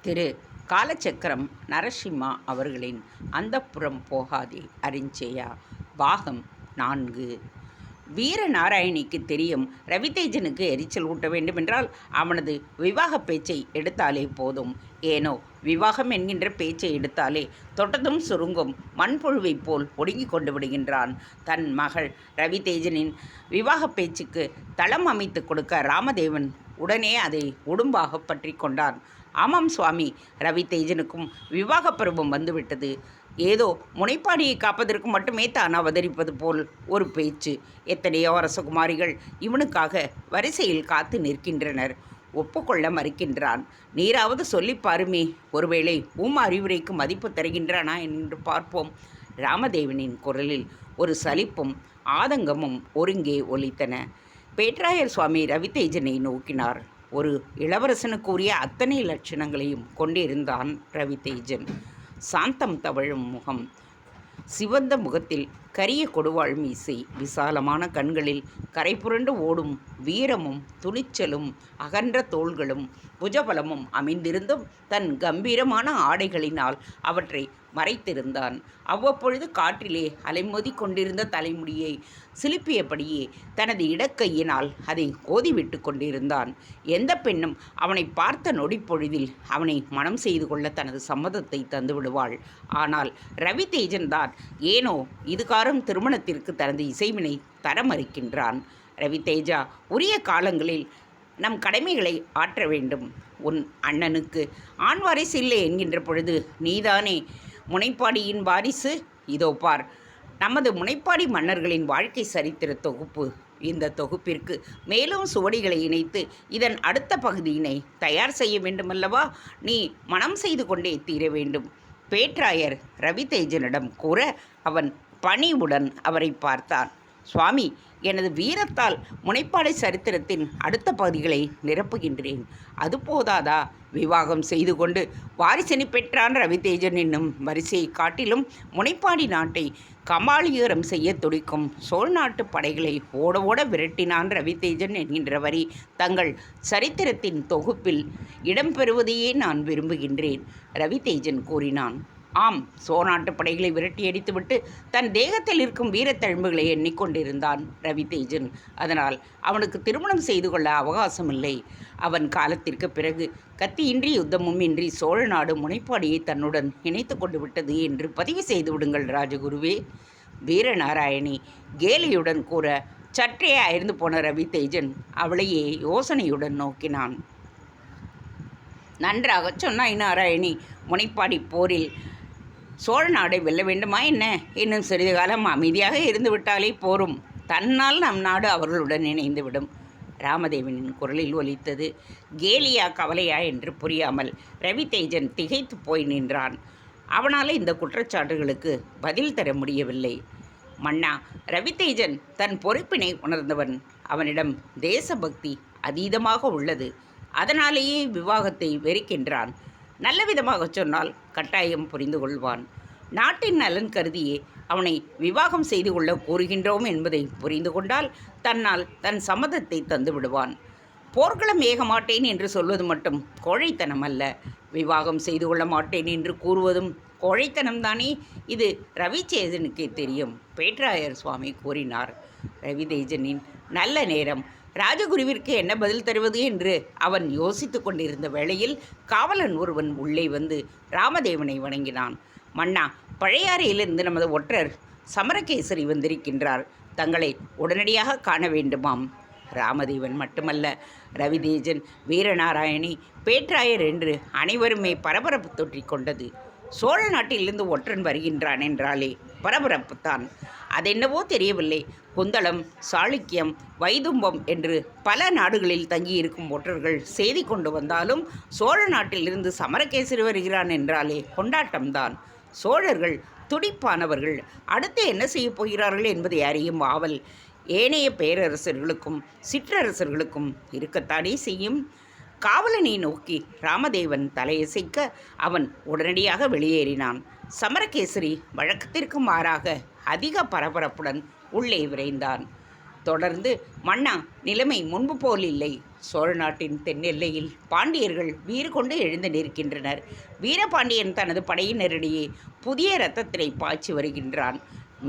திரு காலச்சக்கரம் நரசிம்மா அவர்களின் அந்தப்புறம் போகாதே அரிஞ்சயா பாகம் 4. வீரநாராயணிக்கு தெரியும், ரவிதேஜனுக்கு எரிச்சல் ஊட்ட வேண்டுமென்றால் அவனது விவாக பேச்சை எடுத்தாலே போதும். ஏனோ விவாகம் என்கின்ற பேச்சை எடுத்தாலே தொட்டதும் சுருங்கும் மண்புழுவைப் போல் ஒடுங்கி கொண்டு விடுகின்றான். தன் மகள் ரவிதேஜனின் விவாக பேச்சுக்கு தளம் அமைத்து கொடுக்க ராமதேவன் உடனே அதை உடும்பாக பற்றி கொண்டான். ஆமாம் சுவாமி, ரவிதேஜனுக்கும் விவாக பருவம் வந்துவிட்டது. ஏதோ முனைப்பாடியை காப்பதற்கு மட்டுமே தான் அவதரிப்பது போல் ஒரு பேச்சு. எத்தனையோ அரசகுமாரிகள் இவனுக்காக வரிசையில் காத்து நிற்கின்றனர். ஒப்புக்கொள்ள மறுக்கின்றான். நீராவது சொல்லி பாருமே, ஒருவேளை அறிவுரைக்கு மதிப்பு தருகின்றானா என்று பார்ப்போம். ராமதேவனின் குரலில் ஒரு சலிப்பும் ஆதங்கமும் ஒருங்கே ஒலித்தன. பேட்ராயர் சுவாமி ரவிதேஜனை நோக்கினார். ஒரு இளவரசனுக்குரிய அத்தனை லட்சணங்களையும் கொண்டிருந்தான் ரவிதேஜன். சாந்தம் தவழும் முகம், சிவந்த முகத்தில் கரிய கொடுவாள் மீசை, விசாலமான கண்களில் கரை புரண்டு ஓடும் வீரமும் துணிச்சலும் அகன்ற தோள்களும் புஜபலமும் அமைந்திருந்தும் தன் கம்பீரமான ஆடைகளினால் அவற்றை மறைத்திருந்தான். அவ்வப்பொழுது காற்றிலே அலைமோதி கொண்டிருந்த தலைமுடியை சிலுப்பியபடியே தனது இடக்கையினால் அதை கோதிவிட்டு கொண்டிருந்தான். எந்த பெண்ணும் அவனை பார்த்த நொடிப்பொழுதில் அவனை மனம் செய்து கொள்ள தனது சம்மதத்தை தந்துவிடுவாள். ஆனால் ரவிதேஜன் தான் ஏனோ இதுகாரும் திருமணத்திற்கு தனது இசைவினை தர மறுக்கின்றான். ரவிதேஜா, உரிய காலங்களில் நம் கடமைகளை ஆற்ற வேண்டும். உன் அண்ணனுக்கு ஆண் வாரிசு இல்லை என்கின்ற பொழுது நீதானே முனைப்பாடியின் வாரிசு. இதோ பார், நமது முனைப்பாடி மன்னர்களின் வாழ்க்கை சரித்திர தொகுப்பு. இந்த தொகுப்பிற்கு மேலும் சுவடிகளை இணைத்து இதன் அடுத்த பகுதியினை தயார் செய்ய வேண்டுமல்லவா? நீ மனம் செய்து கொண்டே தீர வேண்டும். பேட்ராயர் ரவிதேஜனிடம் கூற அவன் பணிவுடன் அவரை பார்த்தான். சுவாமி, எனது வீரத்தால் முனைப்பாடை சரித்திரத்தின் அடுத்த பகுதிகளை நிரப்புகின்றேன். அது போதாதா? விவாகம் செய்து கொண்டு வாரிசனை பெற்றான் ரவிதேஜன் என்னும் வரிசையை காட்டிலும் முனைப்பாடி நாட்டை கமாலிகரம் செய்ய துடிக்கும் சோழ நாட்டு படைகளை ஓட ஓட விரட்டினான் ரவிதேஜன் என்கின்ற வரி தங்கள் சரித்திரத்தின் தொகுப்பில் இடம்பெறுவதையே நான் விரும்புகின்றேன், ரவிதேஜன் கூறினான். ஆம், சோநாட்டு படைகளை விரட்டியடித்துவிட்டு தன் தேகத்தில் இருக்கும் வீரத்தழும்புகளை எண்ணிக்கொண்டிருந்தான் ரவிதேஜன். அதனால் அவனுக்கு திருமணம் செய்து கொள்ள அவகாசமில்லை. அவன் காலத்திற்கு பிறகு கத்தியின்றி யுத்தமும் இன்றி சோழ நாடு முனைப்பாடியை தன்னுடன் இணைத்து கொண்டு விட்டது என்று பதிவு செய்து விடுங்கள் ராஜகுருவே. வீரநாராயணி கேலியுடன் கூற சற்றே அயர்ந்து போன ரவிதேஜன் அவளையே யோசனையுடன் நோக்கினான். நன்றாக சொன்னாய் நாராயணி. முனைப்பாடி போரில் சோழ நாடை வெல்ல வேண்டுமா என்ன? இன்னும் சிறிது காலம் அமைதியாக இருந்து விட்டாலே போரும். தன்னால் நம் நாடு அவர்களுடன் இணைந்துவிடும். ராமதேவனின் குரலில் ஒலித்தது. கேலியா கவலையா என்று புரியாமல் ரவிதேஜன் திகைத்து போய் நின்றான். அவனால் இந்த குற்றச்சாட்டுகளுக்கு பதில் தர முடியவில்லை. மன்னா, ரவிதேஜன் தன் பொறுப்பினை உணர்ந்தவன். அவனிடம் தேசபக்தி அதீதமாக உள்ளது. அதனாலேயே விவாகத்தை வெறுக்கின்றான். நல்ல விதமாக சொன்னால் கட்டாயம் புரிந்து கொள்வான். நாட்டின் நலன் கருதியே அவனை விவாகம் செய்து கொள்ள கூறுகின்றோம் என்பதை புரிந்து கொண்டால் தன்னால் தன் சம்மதத்தை தந்து விடுவான். போர்க்களம் ஏக மாட்டேன் என்று சொல்வது மட்டும் கோழைத்தனம் அல்ல. விவாகம் செய்து கொள்ள மாட்டேன் என்று கூறுவதும் கோழைத்தனம்தானே. இது ரவிதேஜனுக்கே தெரியும், பேட்ராயர் சுவாமி கூறினார். ரவிதேஜனின் நல்ல நேரம். ராஜகுருவிற்கு என்ன பதில் தருவது என்று அவன் யோசித்து கொண்டிருந்த வேளையில் காவலன் ஒருவன் உள்ளே வந்து ராமதேவனை வணங்கினான். மன்னா, பழையாறையிலிருந்து நமது ஒற்றர் சமரகேசரி வந்திருக்கின்றார். தங்களை உடனடியாக காண வேண்டுமாம். ராமதேவன் மட்டுமல்ல, ரவிதேஜன், வீரநாராயணி, பேட்ராயர் என்று அனைவருமே பரபரப்பு தொற்றிக் கொண்டது. சோழ நாட்டிலிருந்து ஒற்றன் வருகின்றான் என்றாலே பரபரப்புத்தான். அதென்னவோ தெரியவில்லை. குந்தளம், சாளுக்கியம், வைதும்பம் என்று பல நாடுகளில் தங்கியிருக்கும் ஒற்றர்கள் செய்தி கொண்டு வந்தாலும் சோழ நாட்டிலிருந்து சமரகேசரி வருகிறான் என்றாலே கொண்டாட்டம்தான். சோழர்கள் துடிப்பானவர்கள். அடுத்து என்ன செய்யப் போகிறார்கள் என்பதை அறியும் ஆவல் ஏனைய பேரரசர்களுக்கும் சிற்றரசர்களுக்கும் இருக்கத்தானே செய்யும். காவலனை நோக்கி ராமதேவன் தலையசைக்க அவன் உடனடியாக வெளியேறினான். சமரகேசரி வழக்கத்திற்கு மாறாக அதிக பரபரப்புடன் உள்ளே விரைந்தான். தொடர்ந்து, மன்னா, நிலைமை முன்பு போல் இல்லை. சோழ நாட்டின் தென்னெல்லையில் பாண்டியர்கள் வீறு கொண்டு எழுந்து நிற்கின்றனர். வீரபாண்டியன் தனது படையினரிடையே புதிய இரத்தத்தினை பாய்ச்சி வருகின்றான்.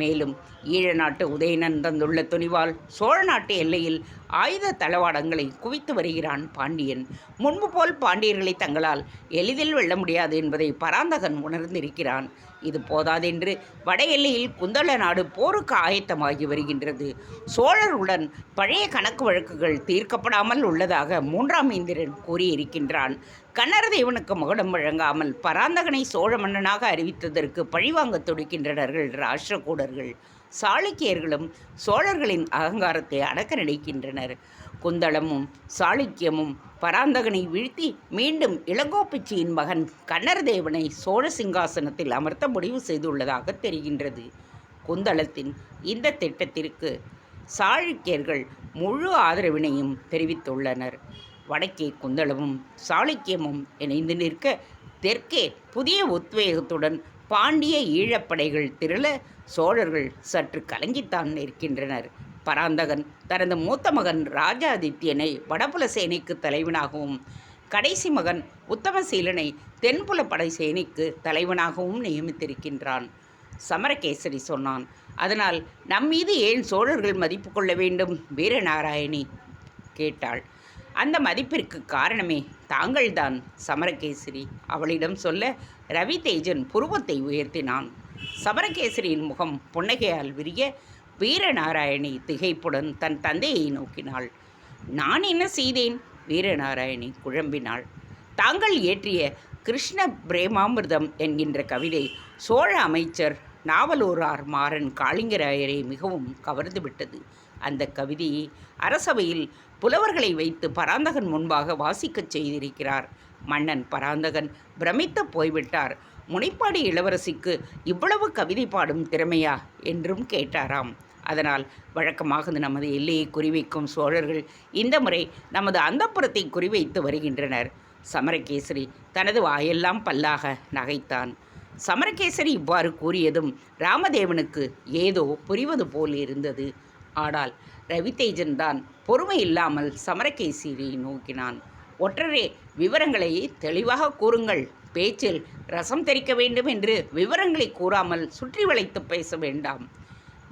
மேலும் ஈழ நாட்டு உதயணன் தந்துள்ள துணிவால் சோழ நாட்டு எல்லையில் ஆயுத தளவாடங்களை குவித்து வருகிறான் பாண்டியன். முன்பு போல் பாண்டியர்களை தங்களால் எளிதில் வெல்ல முடியாது என்பதை பராந்தகன் உணர்ந்திருக்கிறான். இது போதாதென்று வட எல்லையில் குந்தள நாடு போருக்கு ஆயத்தமாகி வருகின்றது. சோழருடன் பழைய கணக்கு வழக்குகள் தீர்க்கப்படாமல் உள்ளதாக மூன்றாம் இந்திரன் கூறியிருக்கின்றான். கன்னரதேவனுக்கு மகுடம் வழங்காமல் பராந்தகனை சோழ மன்னனாக அறிவித்ததற்கு பழிவாங்க துடிக்கின்றனர்கள் ராஷ்டிரகூடர்கள். சாளுக்கியர்களும் சோழர்களின் அகங்காரத்தை அடக்க நினைக்கின்றனர். குந்தளமும் சாளுக்கியமும் பராந்தகனை வீழ்த்தி மீண்டும் இளங்கோப்பிச்சியின் மகன் கன்னரதேவனை சோழ சிங்காசனத்தில் அமர்த்த முடிவு செய்துள்ளதாக தெரிகின்றது. குந்தளத்தின் இந்த திட்டத்திற்கு சாளுக்கியர்கள் முழு ஆதரவினையும் தெரிவித்துள்ளனர். வடக்கே குந்தளமும் சாளுக்கியமும் இணைந்து நிற்க, தெற்கே புதிய உத்வேகத்துடன் பாண்டிய ஈழப்படைகள் திரள சோழர்கள் சற்று கலங்கித்தான் நிற்கின்றனர். பராந்தகன் தனது மூத்த மகன் ராஜாதித்யனை வடபுல சேனைக்கு தலைவனாகவும், கடைசி மகன் உத்தமசீலனை தென்புல படை சேனைக்கு தலைவனாகவும் நியமித்திருக்கின்றான். சமரகேசரி சொன்னான். அதனால் நம்மீது ஏன் சோழர்கள் மதிப்பு கொள்ள வேண்டும்? வீரநாராயணி கேட்டாள். அந்த மதிப்பிற்கு காரணமே தாங்கள்தான் சமரகேசரி, அவளிடம் சொல்ல ரவிதேஜன் புருவத்தை உயர்த்தினான். சமரகேசரியின் முகம் புன்னகையால் விரிய வீரநாராயணி திகைப்புடன் தன் தந்தையை நோக்கினாள். நான் என்ன செய்தேன்? வீரநாராயணி குழம்பினாள். தாங்கள் இயற்றிய கிருஷ்ண பிரேமாமிர்தம் என்கின்ற கவிதை சோழ அமைச்சர் நாவலூரார் மாறன் காளிங்கராயரை மிகவும் கவர்ந்துவிட்டது. அந்த கவிதையை அரசவையில் புலவர்களை வைத்து பராந்தகன் முன்பாக வாசிக்கச் செய்திருக்கிறார். மன்னன் பராந்தகன் பிரமித்து போய்விட்டார். முனைப்பாடி இளவரசிக்கு இவ்வளவு கவிதை பாடும் திறமையா என்றும் கேட்டாராம். அதனால் வழக்கமாக நமது எல்லையை குறிவைக்கும் சோழர்கள் இந்த முறை நமது அந்தப்புறத்தை குறிவைத்து வருகின்றனர். சமரகேசரி தனது வாயெல்லாம் பல்லாக நகைத்தான். சமரகேசரி இவ்வாறு கூறியதும் ராமதேவனுக்கு ஏதோ புரிவது போல் இருந்தது. ஆனால் ரவிதேஜன் தான் பொறுமை இல்லாமல் சமரகேசரியை நோக்கினான். ஒற்றரே, விவரங்களை தெளிவாக கூறுங்கள். பேச்சில் ரசம் தெரிக்க வேண்டும் என்று விவரங்களை கூறாமல் சுற்றி வளைத்து பேச வேண்டாம்.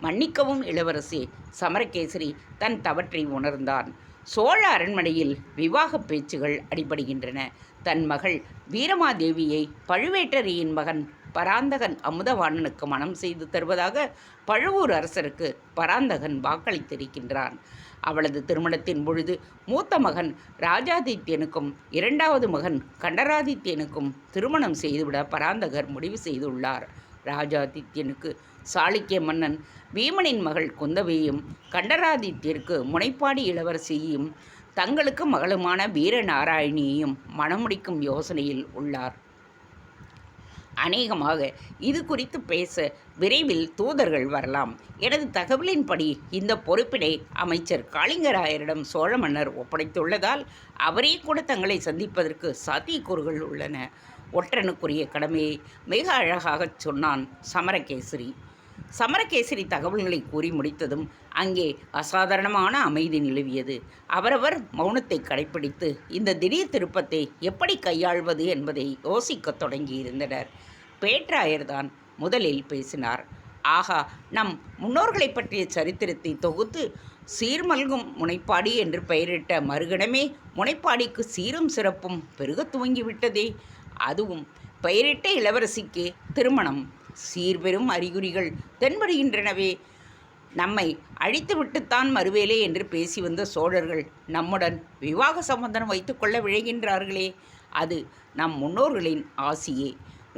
மன்னிக்கவும் இளவரசி. சமரகேசரி தன் தவற்றை உணர்ந்தான். சோழ அரண்மனையில் விவாக பேச்சுகள் அடிபடுகின்றன. தன் மகள் வீரமாதேவியை பழுவேட்டரையின் மகன் பராந்தகன் அமுதவாணனுக்கு மனம் செய்து தருவதாக பழுவூர் அரசருக்கு பராந்தகன் வாக்களித்திருக்கின்றான். அவளது திருமணத்தின் பொழுது மூத்த மகன் ராஜாதித்யனுக்கும் இரண்டாவது மகன் கண்டராதித்யனுக்கும் திருமணம் செய்துவிட பராந்தகர் முடிவு செய்துள்ளார். ராஜாதித்யனுக்கு சாளுக்கிய மன்னன் வீமனின் மகள் குந்தவையும், கண்டராதித்யருக்கு முனைப்பாடி இளவரசியையும், தங்களுக்கு மகளுமான வீரநாராயணியையும் மணமுடிக்கும் யோசனையில் உள்ளார். அநேகமாக இது குறித்து பேச விரைவில் தூதர்கள் வரலாம். எனது தகவலின்படி இந்த பொறுப்பினை அமைச்சர் காளிங்கராயரிடம் சோழ மன்னர் ஒப்படைத்துள்ளதால் அவரே கூட தங்களை சந்திப்பதற்கு சாத்தியக்கூறுகள் உள்ளன. ஒற்றனுக்குரிய கடமையை மிக அழகாகச் சொன்னான் சமரகேசரி. சமரகேசரி தகவல்களை கூறி முடித்ததும் அங்கே அசாதாரணமான அமைதி நிலவியது. அவரவர் மௌனத்தை கடைப்பிடித்து இந்த திடீர் திருப்பத்தை எப்படி கையாள்வது என்பதை யோசிக்கத் தொடங்கியிருந்தனர். பேட்ராயர்தான் முதலில் பேசினார். ஆகா, நம் முன்னோர்களை பற்றிய சரித்திரத்தை தொகுத்து சீர்மல்கும் முனைப்பாடி என்று பெயரிட்ட மறுகணமே முனைப்பாடிக்கு சீரும் சிறப்பும் பெருக துவங்கிவிட்டதே. அதுவும் பெயரிட்ட இளவரசிக்கு திருமணம். சீர்பெரும் அறிகுறிகள் தென்படுகின்றனவே. நம்மை அழித்துவிட்டுத்தான் மறுவேலை என்று பேசி வந்த சோழர்கள் நம்முடன் விவாக சம்பந்தம் வைத்துக்கொள்ள விழைகின்றார்களே, அது நம் முன்னோர்களின் ஆசியே.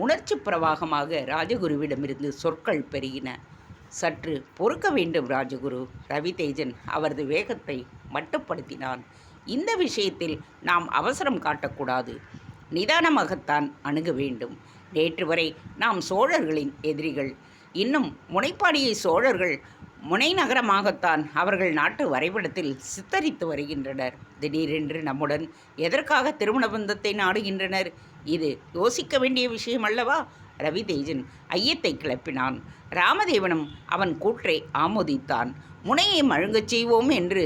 உணர்ச்சி பிரவாகமாக ராஜகுருவிடமிருந்து சொற்கள் பெருகின. சற்று பொறுக்க வேண்டும் ராஜகுரு. ரவிதேஜன் அவரது வேகத்தை மட்டுப்படுத்தினான். இந்த விஷயத்தில் நாம் அவசரம் காட்டக்கூடாது. நிதானமாகத்தான் அணுக வேண்டும். நேற்று வரை நாம் சோழர்களின் எதிரிகள். இன்னும் முனைப்பாடியை சோழர்கள் முனை நகரமாகத்தான் அவர்கள் நாட்டு வரைபடத்தில் சித்தரித்து வருகின்றனர். திடீரென்று நம்முடன் எதற்காக திருமண பந்தத்தை நாடுகின்றனர்? இது யோசிக்க வேண்டிய விஷயம் அல்லவா? ரவிதேஜன் ஐயத்தை கிளப்பினான். ராமதேவனும் அவன் கூற்றை ஆமோதித்தான். முனையை மழுங்கச் செய்வோம் என்று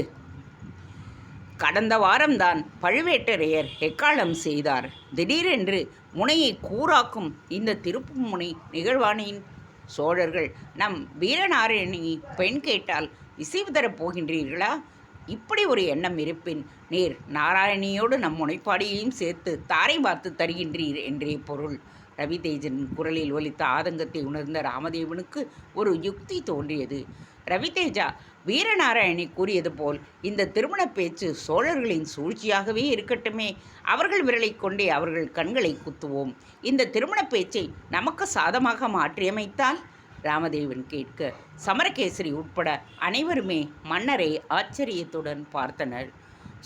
கடந்த வாரம்தான் பழுவேட்டரையர் எக்காலம் செய்தார். திடீரென்று முனையை கூறாக்கும் இந்த திருப்பும் முனை நிகழ்வானேன்? சோழர்கள் நம் வீரநாராயணி பெண் கேட்டால் இசைவு தரப் போகின்றீர்களா? இப்படி ஒரு எண்ணம் இருப்பின் நீர் நாராயணியோடு நம் முனைப்பாடியையும் சேர்த்து தாரை பார்த்து தருகின்றீர் என்றே பொருள். ரவிதேஜன் குரலில் ஒலித்த ஆதங்கத்தை உணர்ந்த ராமதேவனுக்கு ஒரு யுக்தி தோன்றியது. ரவிதேஜா, வீரநாராயணி கூறியது போல் இந்த திருமண பேச்சு சோழர்களின் சூழ்ச்சியாகவே இருக்கட்டுமே. அவர்கள் விரலை கொண்டே அவர்கள் கண்களை குத்துவோம். இந்த திருமண பேச்சை நமக்கு சாதமாக மாற்றியமைத்தால்? ராமதேவன் கேட்க சமரகேசரி உட்பட அனைவருமே மன்னரை ஆச்சரியத்துடன் பார்த்தனர்.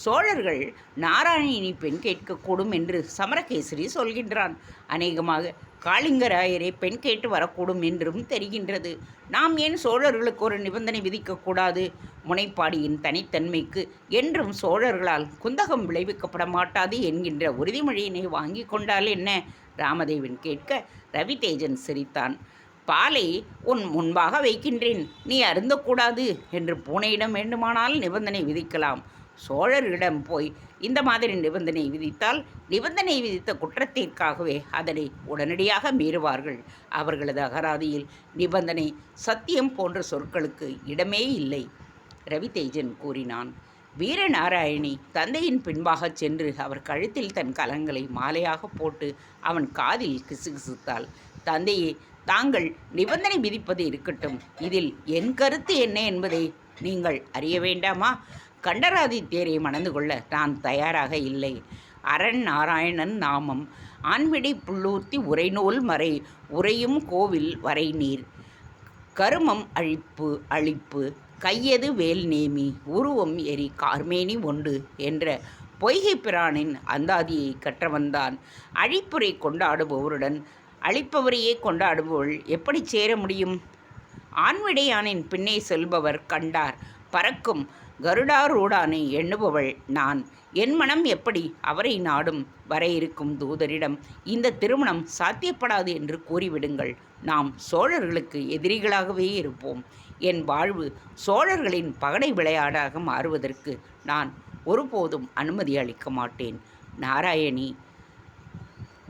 சோழர்கள் நாராயணி பெண் கேட்கக்கூடும் என்று சமரகேசரி சொல்கின்றான். அநேகமாக காளிங்கராயரை பெண் கேட்டு வரக்கூடும் என்றும் தெரிகின்றது. நாம் ஏன் சோழர்களுக்கு ஒரு நிபந்தனை விதிக்கக்கூடாது? முனைப்பாடியின் தனித்தன்மைக்கு என்றும் சோழர்களால் குந்தகம் விளைவிக்கப்பட மாட்டாது என்கின்ற உறுதிமொழியினை வாங்கி கொண்டால் என்ன? ராமதேவன் கேட்க ரவிதேஜன் சிரித்தான். பாலை உன் முன்பாக வைக்கின்றேன், நீ அருந்தக்கூடாது என்று பூனையிடம் வேண்டுமானால் நிபந்தனை விதிக்கலாம். சோழரிடம் போய் இந்த மாதிரி நிபந்தனை விதித்தால் நிபந்தனை விதித்த குற்றத்திற்காகவே அதனை உடனடியாக மீறுவார்கள். அவர்களது அகராதியில் நிபந்தனை, சத்தியம் போன்ற சொற்களுக்கு இடமே இல்லை. ரவிதேஜன் கூறினான். வீரநாராயணி தந்தையின் பின்பாகச் சென்று அவர் கழுத்தில் தன் கலங்களை மாலையாக போட்டு அவன் காதில் கிசுகிசுத்தாள். தந்தையே, தாங்கள் நிபந்தனை விதிப்பது இருக்கட்டும், இதில் என் கருத்து என்ன என்பதை நீங்கள் அறிய வேண்டாமா? கண்டராதித்யரை மணந்து கொள்ள நான் தயாராக இல்லை. அரண் நாராயணன் நாமம் ஆண்விடை புள்ளூர்த்தி உரைநூல் மறை உரையும் கோவில் வரை நீர் கருமம் அழிப்பு கையது வேல் நேமி உருவம் எரி கார்மேனி ஒன்று என்ற பொய்கை பிரானின் அந்தாதியை கற்றவன்தான். அழிப்புரை கொண்டாடுபவருடன் அழிப்பவரையே கொண்டாடுபவள் எப்படி சேர முடியும்? ஆண்விடையானின் பின்னே செல்பவர் கண்டார் பறக்கும் கருடாரூடானை எண்ணுபவள் நான். என் மனம் எப்படி அவரை நாடும்? வர இருக்கும் தூதரிடம் இந்த திருமணம் சாத்தியப்படாது என்று கூறிவிடுங்கள். நாம் சோழர்களுக்கு எதிரிகளாகவே இருப்போம். என் வாழ்வு சோழர்களின் பகடை விளையாடாக மாறுவதற்கு நான் ஒருபோதும் அனுமதி அளிக்க மாட்டேன். நாராயணி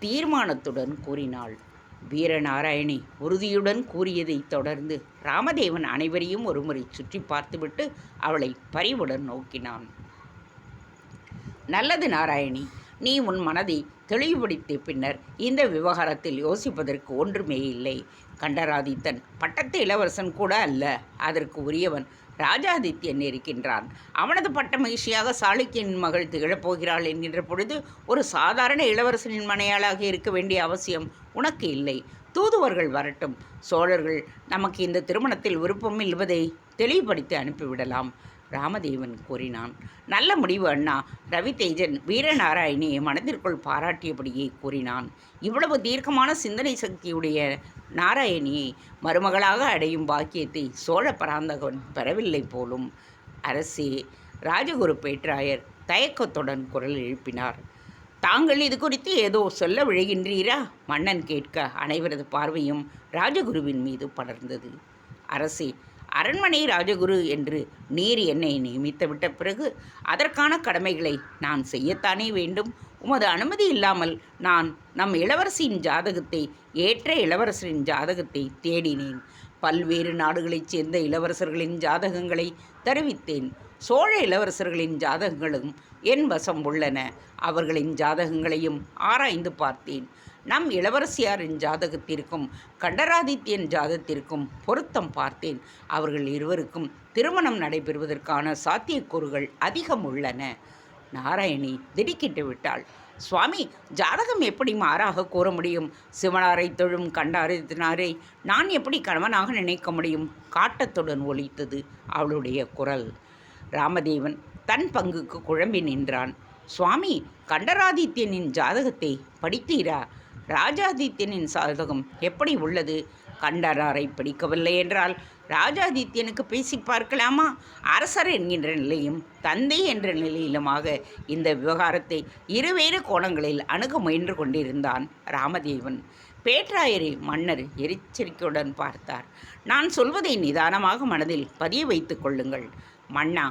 தீர்மானத்துடன் கூறினாள். வீரநாராயணி உறுதியுடன் கூறியதைத் தொடர்ந்து ராமதேவன் அனைவரையும் ஒருமுறை சுற்றி பார்த்துவிட்டு அவளை பரிவுடன் நோக்கினான். நல்லது நாராயணி, நீ உன் மனதை தெளிவுபடுத்திய பின்னர் இந்த விவகாரத்தில் யோசிப்பதற்கு ஒன்றுமே இல்லை. கண்டராதித்தன் பட்டத்து இளவரசன் கூட அல்ல, அதற்கு உரியவன் ராஜாதித்யன் இருக்கின்றான். அவனது பட்ட மகிழ்ச்சியாக சாளுக்கியனின் மகள் திகழப்போகிறாள் என்கின்ற பொழுது ஒரு சாதாரண இளவரசனின் மனையாளாக இருக்க வேண்டிய அவசியம் உனக்கு இல்லை. தூதுவர்கள் வரட்டும். சோழர்கள் நமக்கு இந்த திருமணத்தில் விருப்பம் இல்லவதை தெளிவுபடுத்தி அனுப்பிவிடலாம். ராமதேவன் கூறினான். நல்ல முடிவு அண்ணா. ரவிதேஜன் வீரநாராயணியை மனதிற்குள் பாராட்டியபடியே கூறினான். இவ்வளவு தீர்க்கமான சிந்தனை சக்தியுடைய நாராயணியை மருமகளாக அடையும் பாக்கியத்தை சோழ பராந்தகன் பெறவில்லை போலும். அரசே, ராஜகுரு பேட்ராயர் தயக்கத்துடன் குரல் எழுப்பினார். தாங்கள் இது குறித்து ஏதோ சொல்ல விழைகின்றீரா? மன்னன் கேட்க அனைவரது பார்வையும் ராஜகுருவின் மீது படர்ந்தது. அரசே, அரண்மனை ராஜகுரு என்று நீர் என்னை நியமித்துவிட்ட பிறகு அதற்கான கடமைகளை நான் செய்யத்தானே வேண்டும். உமது அனுமதி இல்லாமல் நான் நம் இளவரசியின் ஜாதகத்தை, ஏற்ற இளவரசரின் ஜாதகத்தை தேடினேன். பல்வேறு நாடுகளைச் சேர்ந்த இளவரசர்களின் ஜாதகங்களை தருவித்தேன். சோழ இளவரசர்களின் ஜாதகங்களும் என் வசம் உள்ளன. அவர்களின் ஜாதகங்களையும் ஆராய்ந்து பார்த்தேன். நம் இளவரசியாரின் ஜாதகத்திற்கும் கண்டராதித்யன் ஜாதகத்திற்கும் பொருத்தம் பார்த்தேன். அவர்கள் இருவருக்கும் திருமணம் நடைபெறுவதற்கான சாத்தியக்கூறுகள் அதிகம் உள்ளன. நாராயணி திடுக்கிட்டு விட்டாள். சுவாமி, ஜாதகம் எப்படி மாறாக கூற முடியும்? சிவனாரை தொழும் கண்டராதித்யனாரை நான் எப்படி கணவனாக நினைக்க முடியும்? காட்டத்துடன் ஒலித்தது அவளுடைய குரல். ராமதேவன் தன் பங்குக்கு குழம்பி நின்றான். சுவாமி, கண்டராதித்யனின் ஜாதகத்தை படித்தீரா? ராஜாதித்யனின் சாதகம் எப்படி உள்ளது? கண்டராரை பிடிக்கவில்லை என்றால் ராஜாதித்யனுக்கு பேசி பார்க்கலாமா? அரசர் என்கின்ற நிலையும் தந்தை என்ற நிலையிலுமாக இந்த விவகாரத்தை இருவேறு கோணங்களில் அணுக முயன்று கொண்டிருந்தான் ராமதேவன். பேட்ராயரை மன்னர் எச்சரிக்கையுடன் பார்த்தார். நான் சொல்வதை நிதானமாக மனதில் பதிய வைத்துக் கொள்ளுங்கள். மன்னா,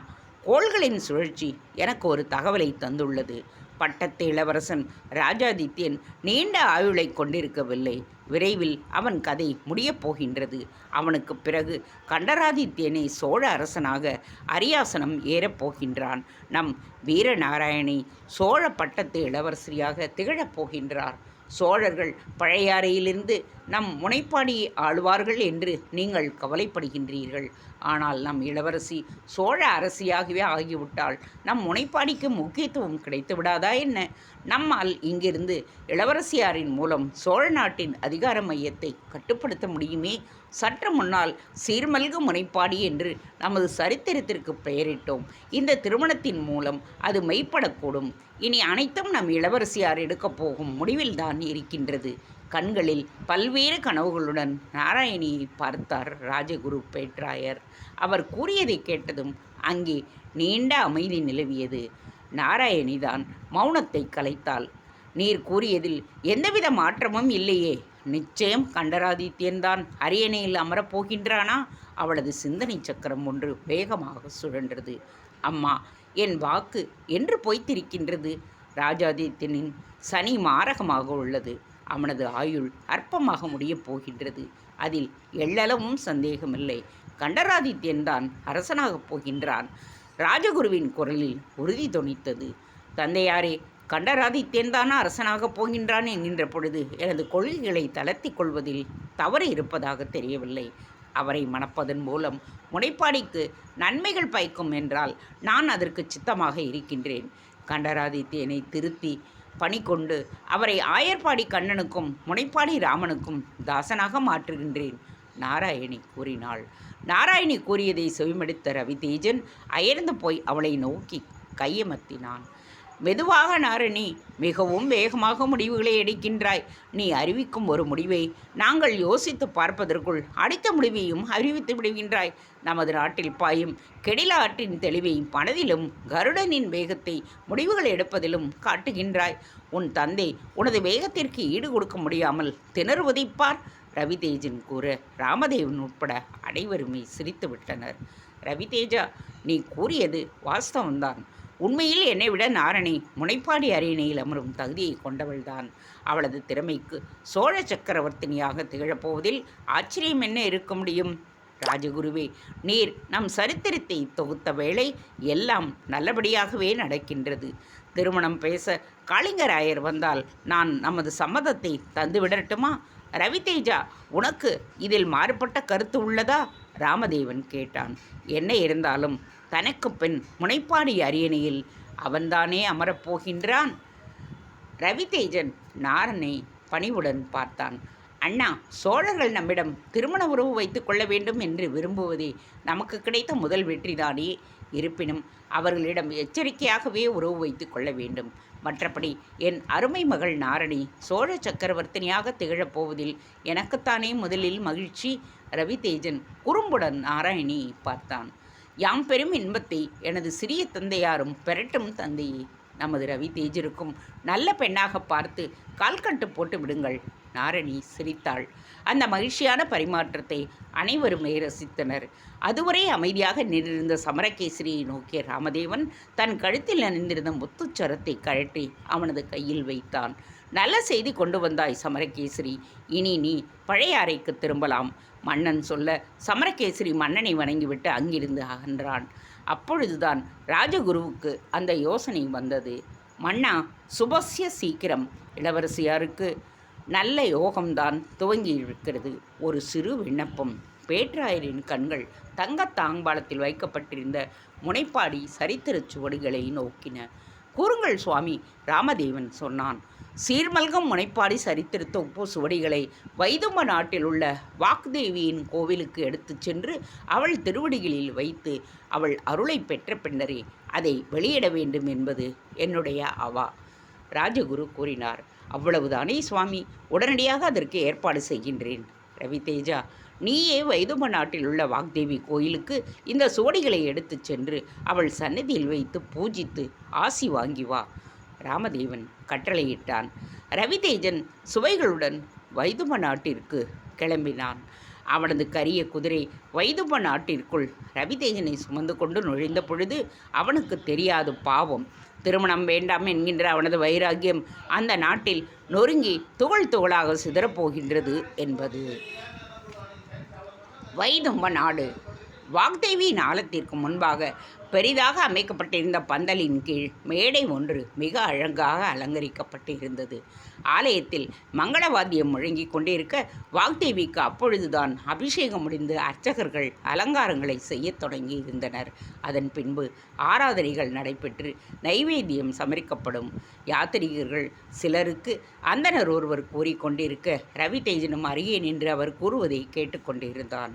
கோள்களின் சுழற்சி எனக்கு ஒரு தகவலை தந்துள்ளது. பட்டத்து இளவரசன் ராஜாதித்யன் நீண்ட ஆயுளை கொண்டிருக்கவில்லை. விரைவில் அவன் கதை முடியப் போகின்றது. அவனுக்கு பிறகு கண்டராதித்யனை சோழ அரசனாக அரியாசனம் ஏறப்போகின்றான். நம் வீரநாராயணி சோழ பட்டத்து இளவரசியாக திகழப் போகின்றார். சோழர்கள் பழையாறையிலிருந்து நம் முனைப்பாடியை ஆளுவார்கள் என்று நீங்கள் கவலைப்படுகின்றீர்கள். ஆனால் நம் இளவரசி சோழ அரசியாகவே ஆகிவிட்டால் நம் முனைப்பாடிக்கு முக்கியத்துவம் கிடைத்து விடாதா என்ன? நம்மால் இங்கிருந்து இளவரசியாரின் மூலம் சோழ நாட்டின் அதிகார மையத்தை கட்டுப்படுத்த முடியுமே. சற்று முன்னால் சீர்மல்கு முனைப்பாடி என்று நமது சரித்திரத்திற்கு பெயரிட்டோம். இந்த திருமணத்தின் மூலம் அது மெய்ப்படக்கூடும். இனி அனைத்தும் நம் இளவரசியார் எடுக்கப் போகும் முடிவில்தான் இருக்கின்றது. கண்களில் பல்வேறு கனவுகளுடன் நாராயணியை பார்த்தார் ராஜகுரு பேட்ராயர். அவர் கூறியதை கேட்டதும் அங்கே நீண்ட அமைதி நிலவியது. நாராயணிதான் மௌனத்தை கலைத்தாள். நீர் கூறியதில் எந்தவித மாற்றமும் இல்லையே. நிச்சயம் கண்டராதித்யன்தான் அரியணையில் அமரப் போகின்றானா? அவளது சிந்தனை சக்கரம் ஒன்று வேகமாக சுழன்றது. அம்மா, என் வாக்கு என்று பொய்த்திருக்கின்றது. ராஜாதித்யனின் சனி மாரகமாக உள்ளது. அவனது ஆயுள் அற்பமாக முடியப் போகின்றது. அதில் எள்ளளவும் சந்தேகமில்லை. கண்டராதித்யன்தான் அரசனாகப் போகின்றான். ராஜகுருவின் குரலில் உறுதி தொனித்தது. தந்தையாரே, கண்டராதித்யன்தானா அரசனாகப் போகின்றான் என்கின்ற பொழுது எனது கொள்கைகளை தளர்த்தி கொள்வதில் தவறு இருப்பதாக தெரியவில்லை. அவரை மணப்பதன் மூலம் முனைப்பாடிக்கு நன்மைகள் பயக்கும் என்றால் நான் அதற்கு சித்தமாக இருக்கின்றேன். கண்டராதித்யனை திருத்தி பணி கொண்டு அவரை ஆயர்பாடி கண்ணனுக்கும் முனைப்பாடி ராமனுக்கும் தாசனாக மாற்றுகின்றேன், நாராயணி கூறினாள். நாராயணி கூறியதை செவிமடுத்த ரவிதேஜன் அயர்ந்து போய் அவளை நோக்கி கையமர்த்தினான். மெதுவாக நாரணி, மிகவும் வேகமாக முடிவுகளை எடுக்கின்றாய். நீ அறிவிக்கும் ஒரு முடிவை நாங்கள் யோசித்து பார்ப்பதற்குள் அடுத்த முடிவையும் அறிவித்து விடுகின்றாய். நமது நாட்டில் பாயும் கெடில ஆற்றின் தெளிவை மனதிலும் கருடனின் வேகத்தை முடிவுகள் எடுப்பதிலும் காட்டுகின்றாய். உன் தந்தை உனது வேகத்திற்கு ஈடு கொடுக்க முடியாமல் திணறுவதைப்பார். ரவிதேஜன் கூற ராமதேவன் உட்பட அனைவருமே சிரித்து விட்டனர். ரவிதேஜா, நீ கூறியது வாஸ்தவம்தான். உண்மையில் என்னை விட நாரணி முனைப்பாடி அரியணையில் அமரும் தகுதியை கொண்டவள்தான். அவளது திறமைக்கு சோழ சக்கரவர்த்தினியாக திகழப்போவதில் ஆச்சரியம் என்ன இருக்க முடியும்? ராஜகுருவே, நீர் நம் சரித்திரத்தை தொகுத்த வேளை எல்லாம் நல்லபடியாகவே நடக்கின்றது. திருமணம் பேச காளிங்கராயர் வந்தால் நான் நமது சம்மதத்தை தந்துவிடட்டுமா? ரவிதேஜா, உனக்கு இதில் மாறுபட்ட கருத்து உள்ளதா? ராமதேவன் கேட்டான். என்ன இருந்தாலும் தனக்கு பின் முனைப்பாடி அரியணையில் அவன்தானே அமரப்போகின்றான். ரவிதேஜன் நாரனை பணிவுடன் பார்த்தான். அண்ணா, சோழர்கள் நம்மிடம் திருமண உறவு வைத்துக் கொள்ள வேண்டும் என்று விரும்புவதே நமக்கு கிடைத்த முதல் வெற்றிதானே. இருப்பினும் அவர்களிடம் எச்சரிக்கையாகவே உறவு வைத்து கொள்ள வேண்டும். மற்றபடி என் அருமை மகள் நாரணி சோழ சக்கரவர்த்தினியாக திகழப்போவதில் எனக்குத்தானே முதலில் மகிழ்ச்சி. ரவிதேஜன் குறும்புடன் நாராயணியை பார்த்தான். யாம் பெரும் இன்பத்தை எனது சிறிய தந்தையாரும் பெறட்டும் தந்தையே. நமது ரவிதேஜருக்கும் நல்ல பெண்ணாக பார்த்து கால்கட்டு போட்டு விடுங்கள். நாரணி சிரித்தாள். அந்த மகிழ்ச்சியான பரிமாற்றத்தை அனைவருமே ரசித்தனர். அதுவரை அமைதியாக நின்றிருந்த சமரகேசரியை நோக்கிய ராமதேவன் தன் கழுத்தில் அணிந்திருந்த முத்துச்சரத்தை கழற்றி அவனது கையில் வைத்தான். நல்ல செய்தி கொண்டு வந்தாய் சமரகேசரி. இனி நீ பழையாறைக்கு திரும்பலாம். மன்னன் சொல்ல சமரகேசரி மன்னனை வணங்கிவிட்டு அங்கிருந்து அகன்றான். அப்பொழுதுதான் ராஜகுருவுக்கு அந்த யோசனை வந்தது. மன்னா, சுபஸ்ய சீக்கிரம். இளவரசியாருக்கு நல்ல யோகம்தான் துவங்கியிருக்கிறது. ஒரு சிறு விண்ணப்பம். பேட்ராயரின் கண்கள் தங்கத் தாம்பாளத்தில் வைக்கப்பட்டிருந்த முனைப்பாடி சரித்திரச் சுவடுகளை நோக்கின. கூறுங்கள் சுவாமி, ராமதேவன் சொன்னான். சீர்மல்கம் முனைப்பாடி சரித்திர தொப்பு சுவடிகளை வைதும்ப நாட்டில் உள்ள வாக்தேவியின் கோவிலுக்கு எடுத்துச் சென்று அவள் திருவடிகளில் வைத்து அவள் அருளை பெற்ற பின்னரே அதை வெளியிட வேண்டும் என்பது என்னுடைய அவா. ராஜகுரு கூறினார். அவ்வளவுதானே சுவாமி, உடனடியாக அதற்கு ஏற்பாடு செய்கின்றேன். ரவிதேஜா, நீயே வைதும நாட்டில் உள்ள வாக்தேவி கோயிலுக்கு இந்த சுவடிகளை எடுத்துச் சென்று அவள் சந்நிதியில் வைத்து பூஜித்து ஆசி வாங்கி வா. ராமதேவன் கட்டளையிட்டான். ரவிதேஜன் சுவைகளுடன் வைதும நாட்டிற்கு கிளம்பினான். அவனது கரிய குதிரை வைதும நாட்டிற்குள் ரவிதேஜனை சுமந்து கொண்டு நுழைந்த பொழுது அவனுக்கு தெரியாது பாவம். திருமணம் வேண்டாம் என்கின்ற அவனது வைராக்கியம் அந்த நாட்டில் நொறுங்கி துகள் துகளாக சிதறப்போகின்றது என்பது. வைதும்ப நாடு. வாக்தேவியின் ஆலத்திற்கு முன்பாக பெரிதாக அமைக்கப்பட்டிருந்த பந்தலின் கீழ் மேடை ஒன்று மிக அழகாக அலங்கரிக்கப்பட்டிருந்தது. ஆலயத்தில் மங்களவாத்தியம் முழங்கிக் கொண்டிருக்க வாக்தேவிக்கு அப்பொழுதுதான் அபிஷேகம் முடிந்து அர்ச்சகர்கள் அலங்காரங்களை செய்யத் தொடங்கி இருந்தனர். அதன் பின்பு ஆராதனைகள் நடைபெற்று நைவேத்தியம் சமரிக்கப்படும். யாத்திரிகர்கள் சிலருக்கு அந்தனர் ஒருவர் கூறிக்கொண்டிருக்க ரவிதேஜனும் அருகே நின்று அவர் கூறுவதை கேட்டுக்கொண்டிருந்தான்.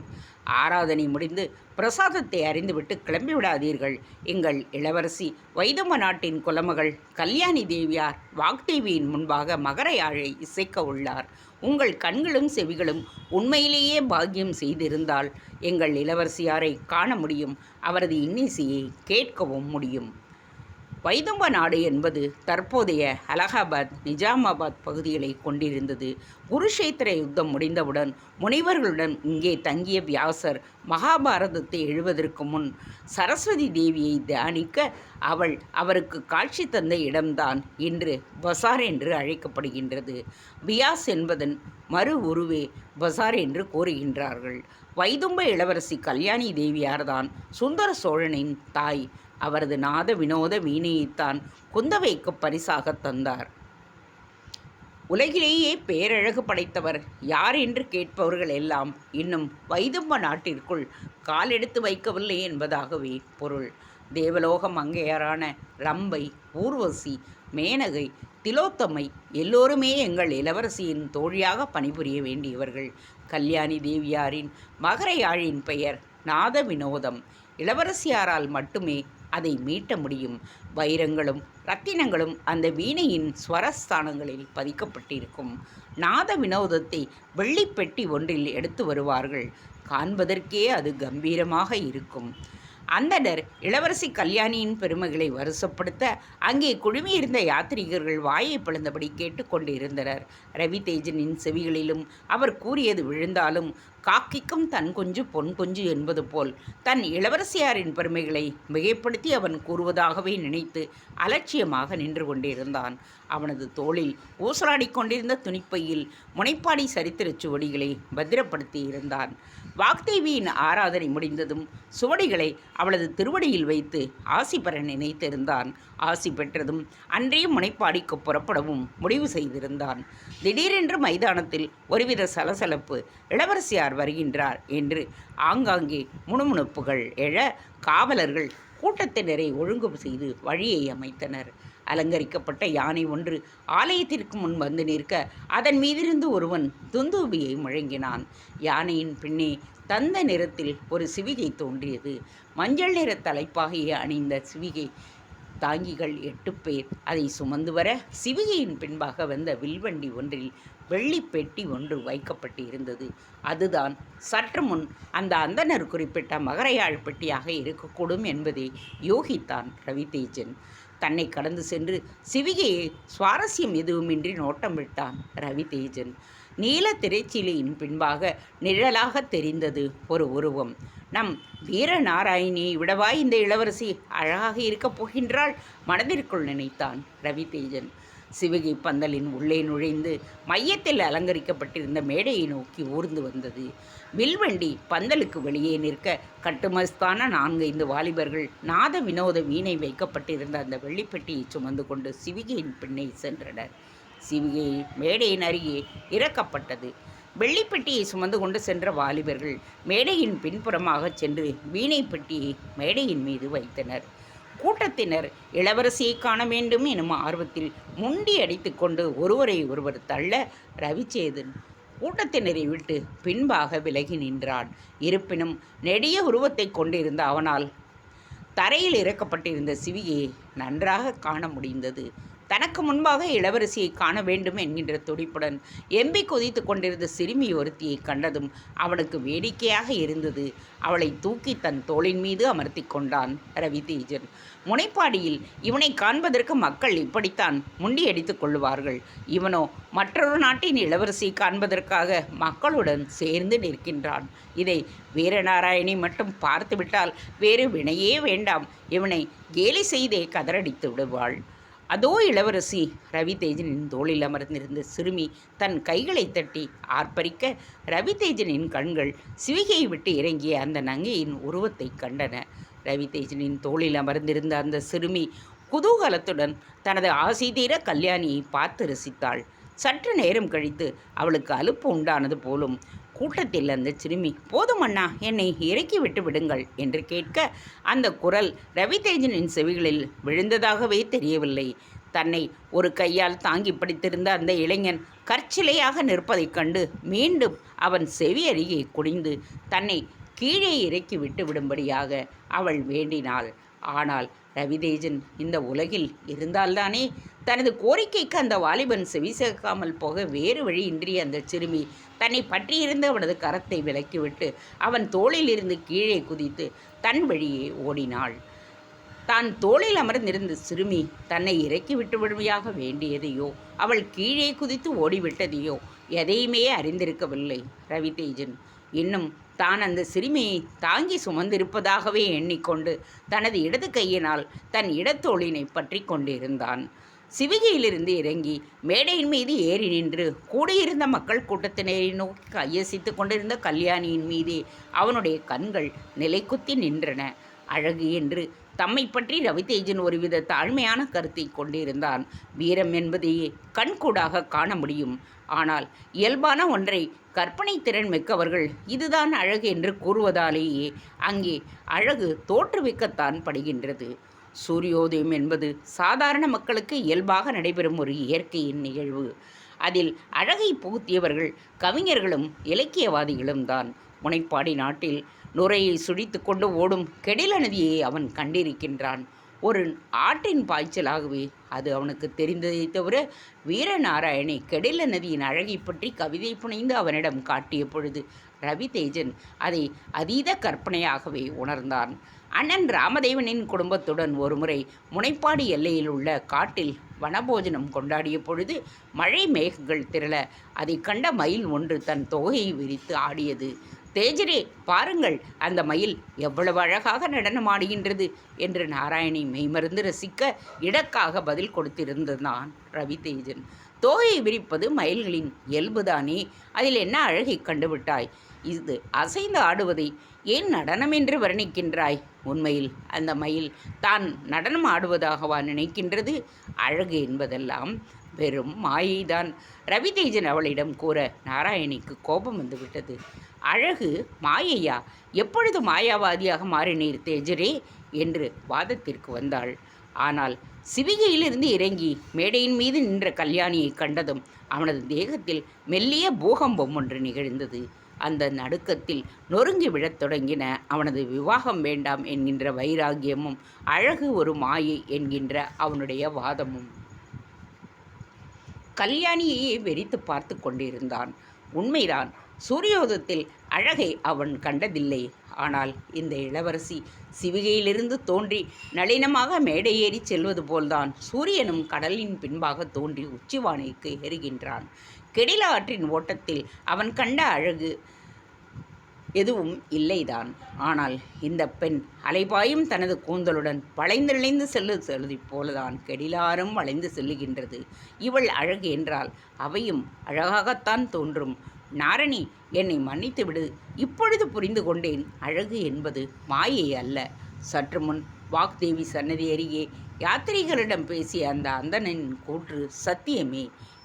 ஆராதனை முடிந்து பிரசாதத்தை அறிந்துவிட்டு கிளம்பிவிடாதீர்கள். எங்கள் இளவரசி வைதும நாட்டின் குலமகள் கல்யாணி தேவியார் வாக்தேவியின் முன்பாக மகர யாழை இசைக்க உள்ளார். உங்கள் கண்களும் செவிகளும் உண்மையிலேயே பாக்கியம் செய்திருந்தால் எங்கள் இளவரசியாரை காண முடியும், அவரது இன்னிசையை கேட்கவும் முடியும். வைதும்ப நாடு என்பது தற்போதைய அலகாபாத், நிஜாமாபாத் பகுதிகளை கொண்டிருந்தது. குருஷேத்திர யுத்தம் முடிந்தவுடன் முனிவர்களுடன் இங்கே தங்கிய வியாசர் மகாபாரதத்தை எழுவதற்கு முன் சரஸ்வதி தேவியை தியானிக்க அவருக்கு காட்சி தந்த இடம்தான் இன்று பசார் என்று அழைக்கப்படுகின்றது. பியாஸ் என்பதன் மறு உருவே பசார் என்று கூறுகின்றார்கள். வைதும்ப இளவரசி கல்யாணி தேவியார்தான் சுந்தர சோழனின் தாய். அவரது நாத வினோத வீணையைத்தான் குந்தவைக்கு பரிசாக தந்தார். உலகிலேயே பேரழகு படைத்தவர் யார் என்று கேட்பவர்கள் எல்லாம் இன்னும் வைதும்ப நாட்டிற்குள் காலெடுத்து வைக்கவில்லை என்பதாகவே பொருள். தேவலோக மங்கையரான ரம்பை, ஊர்வசி, மேனகை, திலோத்தமை எல்லோருமே எங்கள் இளவரசியின் தோழியாக பணிபுரிய வேண்டியவர்கள். கல்யாணி தேவியாரின் மகர யாழின் பெயர் நாத வினோதம். இளவரசியாரால் மட்டுமே அதை மீட்ட முடியும். வைரங்களும் இரத்தினங்களும் அந்த வீணையின் ஸ்வரஸ்தானங்களில் பதிக்கப்பட்டிருக்கும். நாத வினோதத்தை வெள்ளிப்பெட்டி ஒன்றில் எடுத்து வருவார்கள். காண்பதற்கே அது கம்பீரமாக இருக்கும். அந்தனர் இளவரசி கல்யாணியின் பெருமைகளை வருஷப்படுத்த அங்கே குழுமியிருந்த யாத்ரீகர்கள் வாயை பிளந்தபடி கேட்டுக்கொண்டிருந்தனர். ரவிதேஜனின் செவிகளிலும் அவர் கூறியது விழுந்தாலும் காக்கிக்கும் தன் குஞ்சு பொன் குஞ்சு என்பது போல் தன் இளவரசியாரின் பெருமைகளை மிகைப்படுத்தி அவன் கூறுவதாகவே நினைத்து அலட்சியமாக நின்று கொண்டிருந்தான். அவனது தோளில் ஊசலாடிக் கொண்டிருந்த துணிப்பையில் முனைப்பாடி சரித்திரச் சுவடிகளை பத்திரப்படுத்தி இருந்தான். வாக்தேவியின் ஆராதனை முடிந்ததும் சுவடிகளை அவளது திருவடியில் வைத்து ஆசி பெற நினைத்திருந்தான். ஆசி பெற்றதும் அன்றே முனைப்பாடிக்கு புறப்படவும் முடிவு செய்திருந்தான். திடீரென்று மைதானத்தில் ஒருவித சலசலப்பு. இளவரசியார் வருகின்றார் என்று ஆங்காங்கே முணுமுணுப்புகள் எழ காவலர்கள் கூட்டத்தினரை ஒழுங்கு செய்து வழியை அமைத்தனர். அலங்கரிக்கப்பட்ட யானை ஒன்று ஆலயத்திற்கு முன் வந்து நிற்க அதன் மீதிருந்து ஒருவன் துந்தூபியை முழங்கினான். யானையின் பின்னே தந்த நிறத்தில் ஒரு சிவிகை தோன்றியது. மஞ்சள் நிற தலைப்பாகையை அணிந்த சிவிகை தாங்கிகள் 8 பேர் அதை சுமந்து வர சிவிகையின் பின்பாக வந்த வில்வண்டி ஒன்றில் வெள்ளி பெட்டி ஒன்று வைக்கப்பட்டு இருந்தது. அதுதான் சற்று முன் அந்த அந்தனர் குறிப்பிட்ட மகரையாழ் பெட்டியாக இருக்கக்கூடும் என்பதை யோகித்தான் ரவிதேஜன். தன்னை கடந்து சென்று சிவிகையை சுவாரஸ்யம் எதுவுமின்றி நோட்டம் விட்டான் ரவிதேஜன். நீல திரைச்சீலையின் பின்பாக நிழலாக தெரிந்தது ஒரு உருவம். நம் வீரநாராயணியை விடவா இந்த இளவரசி அழகாக இருக்கப் போகின்றாள் மனதிற்குள் நினைத்தான் ரவிதேஜன். சிவிகை பந்தலின் உள்ளே நுழைந்து மையத்தில் அலங்கரிக்கப்பட்டிருந்த மேடையை நோக்கி ஊர்ந்து வந்தது. வில்வண்டி பந்தலுக்கு வெளியே நிற்க கட்டுமஸ்தான 4-5 வாலிபர்கள் நாத வினோத வீணை வைக்கப்பட்டிருந்த அந்த வெள்ளிப்பெட்டியை சுமந்து கொண்டு சிவிகையின் பின்னே சென்றனர். சிவிகை மேடையின் அருகே இறக்கப்பட்டது. வெள்ளிப்பெட்டியை சுமந்து கொண்டு சென்ற வாலிபர்கள் மேடையின் பின்புறமாக சென்று வீணை பெட்டியை மேடையின் மீது வைத்தனர். கூட்டத்தினர் இளவரசியை காண வேண்டும் எனும் ஆர்வத்தில் முண்டி அடித்து கொண்டு ஒருவரை ஒருவர் தள்ள ரவிச்சேதன் கூட்டத்தினரை விட்டு பின்பாக விலகி நின்றான். இருப்பினும் நெடிய உருவத்தை கொண்டிருந்த அவனால் தரையில் இறக்கப்பட்டிருந்த சிவிகையை நன்றாக காண முடிந்தது. தனக்கு முன்பாக இளவரசியை காண வேண்டும் என்கின்ற துடிப்புடன் எம்பி குதித்து கொண்டிருந்த சிறுமி ஒருத்தியை கண்டதும் அவனுக்கு வேடிக்கையாக இருந்தது. அவளை தூக்கி தன் தோளின் மீது அமர்த்தி கொண்டான் ரவிதேஜன். முனைப்பாடியில் இவனை காண்பதற்கு மக்கள் இப்படித்தான் முண்டியடித்துக் கொள்ளுவார்கள். இவனோ மற்றொரு நாட்டின் இளவரசியை காண்பதற்காக மக்களுடன் சேர்ந்து நிற்கின்றான். இதை வீரநாராயணி மட்டும் பார்த்துவிட்டால் வேறு வினையே வேண்டாம், இவனை கேலி செய்தே கதறடித்து விடுவாள். அதோ இளவரசி! ரவிதேஜனின் தோளில் அமர்ந்திருந்த சிறுமி தன் கைகளை தட்டி ஆர்ப்பரிக்க ரவிதேஜனின் கண்கள் சிவிகையை விட்டு இறங்கிய அந்த நங்கையின் உருவத்தை கண்டன. ரவிதேஜனின் தோளில் அமர்ந்திருந்த அந்த சிறுமி குதூகலத்துடன் தனது ஆசை தீர கல்யாணியை பார்த்து ரசித்தாள். சற்று நேரம் கழித்து அவளுக்கு அலுப்பு உண்டானது போலும் கூட்டத்தில் அந்த சிறுமி, போதும் அண்ணா, என்னை இறக்கி விட்டு விடுங்கள் என்று கேட்க அந்த குரல் ரவிதேஜனின் செவிகளில் விழுந்ததாகவே தெரியவில்லை. தன்னை ஒரு கையால் தாங்கி பிடித்திருந்த அந்த இளைஞன் கற்சிலையாக நிற்பதைக் கண்டு மீண்டும் அவன் செவி அருகே குனிந்து தன்னை கீழே இறக்கி விட்டு விடும்படியாக அவள் வேண்டினாள். ஆனால் ரவிதேஜன் இந்த உலகில் இருந்தால்தானே தனது கோரிக்கைக்கு அந்த வாலிபன் செவி சேர்க்காமல் போக வேறு வழியின்றி அந்த சிறுமி தன்னை பற்றியிருந்து அவனது கரத்தை விலக்கிவிட்டு அவன் தோளில் இருந்து கீழே குதித்து தன் வழியே ஓடினாள். தான் தோளில் அமர்ந்திருந்த சிறுமி தன்னை இறக்கி விட்டு விடுமையாக வேண்டியதையோ அவள் கீழே குதித்து ஓடிவிட்டதையோ எதையுமே அறிந்திருக்கவில்லை ரவிதேஜன். இன்னும் தான் அந்த சிறுமியை தாங்கி சுமந்திருப்பதாகவே எண்ணிக்கொண்டு தனது இடது கையினால் தன் இடத்தோளினை பற்றி கொண்டிருந்தான். சிவிகையிலிருந்து இறங்கி மேடையின் மீது ஏறி நின்று கூடியிருந்த மக்கள் கூட்டத்தினரை நோக்கி கையசித்து கொண்டிருந்த கல்யாணியின் மீதே அவனுடைய கண்கள் நிலைக்குத்தி நின்றன. அழகு என்று தம்மை பற்றி ரவிதேஜன் ஒருவித தாழ்மையான கருத்தை கொண்டிருந்தான். வீரம் என்பதையே கண்கூடாக காண முடியும். ஆனால் இயல்பான ஒன்றை கற்பனை திறன் மிக்கவர்கள் இதுதான் அழகு என்று கூறுவதாலேயே அங்கே அழகு தோற்றுவிக்கத்தான் படுகின்றது. சூரியோதயம் என்பது சாதாரண மக்களுக்கு இயல்பாக நடைபெறும் ஒரு இயற்கையின் நிகழ்வு. அதில் அழகை புகுத்தியவர்கள் கவிஞர்களும் இலக்கியவாதிகளும் தான். முனைப்பாடி நாட்டில் நுரையை சுழித்து கொண்டு ஓடும் கெடில நதியை அவன் கண்டிருக்கின்றான். ஒரு ஆற்றின் பாய்ச்சலாகவே அது அவனுக்கு தெரிந்ததை தவிர வீரநாராயணி கெடில நதியின் அழகை பற்றி கவிதை புனைந்து அவனிடம் காட்டிய பொழுது ரவிதேஜன் அதை அதீத கற்பனையாகவே உணர்ந்தான். அண்ணன் ராமதேவனின் குடும்பத்துடன் ஒருமுறை முனைப்பாடி எல்லையில் உள்ள காட்டில் வனபோஜனம் கொண்டாடிய பொழுது மழை மேகங்கள் திரள அதை கண்ட மயில் ஒன்று தன் தொகையை விரித்து ஆடியது. தேஜரே, பாருங்கள், அந்த மயில் எவ்வளவு அழகாக நடனமாடுகின்றது என்று நாராயணி மெய்மறந்து ரசிக்க இடக்காக பதில் கொடுத்திருந்தான் ரவிதேஜன். தோகையை விரிப்பது மயில்களின் இயல்புதானே, அதில் என்ன அழகை கண்டுவிட்டாய்? இது அசைந்து ஆடுவதை ஏன் நடனம் என்று வர்ணிக்கின்றாய்? உண்மையில் அந்த மயில் தான் நடனம் ஆடுவதாகவா நினைக்கின்றது? அழகு என்பதெல்லாம் வெறும் மாயைதான். ரவிதேஜன் அவளிடம் கூற நாராயணிக்கு கோபம் வந்துவிட்டது. அழகு மாயையா? எப்பொழுது மாயாவாதியாக மாறினீர் தேஜரே என்று வாதத்திற்கு வந்தாள். ஆனால் சிவிகையிலிருந்து இறங்கி மேடையின் மீது நின்ற கல்யாணியை கண்டதும் அவனது தேகத்தில் மெல்லிய பூகம்பம் ஒன்று நிகழ்ந்தது. அந்த நடுக்கத்தில் நொறுங்கி விழத் தொடங்கின அவனது விவாகம் வேண்டாம் என்கின்ற வைராகியமும் அழகு ஒரு மாயை என்கின்ற அவனுடைய வாதமும். கல்யாணியையே வெறித்து பார்த்து கொண்டிருந்தான். உண்மைதான், சூரியோதயத்தில் அழகை அவன் கண்டதில்லை. ஆனால் இந்த இளவரசி சிவிகையிலிருந்து தோன்றி நளினமாக மேடை ஏறி செல்வது போல்தான் சூரியனும் கடலின் பின்பாக தோன்றி உச்சிவானைக்கு ஏறுகின்றான். கெடில ஆற்றின் ஓட்டத்தில் அவன் கண்ட அழகு எதுவும் இல்லைதான். ஆனால் இந்த பெண் அலைபாயும் தனது கூந்தலுடன் வளைந்திழைந்து செல்லுவதை போலதான் கெடிலாரும் வளைந்து செல்லுகின்றது. இவள் அழகு என்றால் அவையும் அழகாகத்தான் தோன்றும். நாரணி, என்னை மன்னித்து விடு. இப்பொழுது புரிந்து கொண்டேன், அழகு என்பது மாயை அல்ல. சற்று முன் வாக்தேவி சன்னதி அருகே யாத்திரிகளிடம் பேசிய அந்த அந்தணனின் கூற்று சத்தியமே.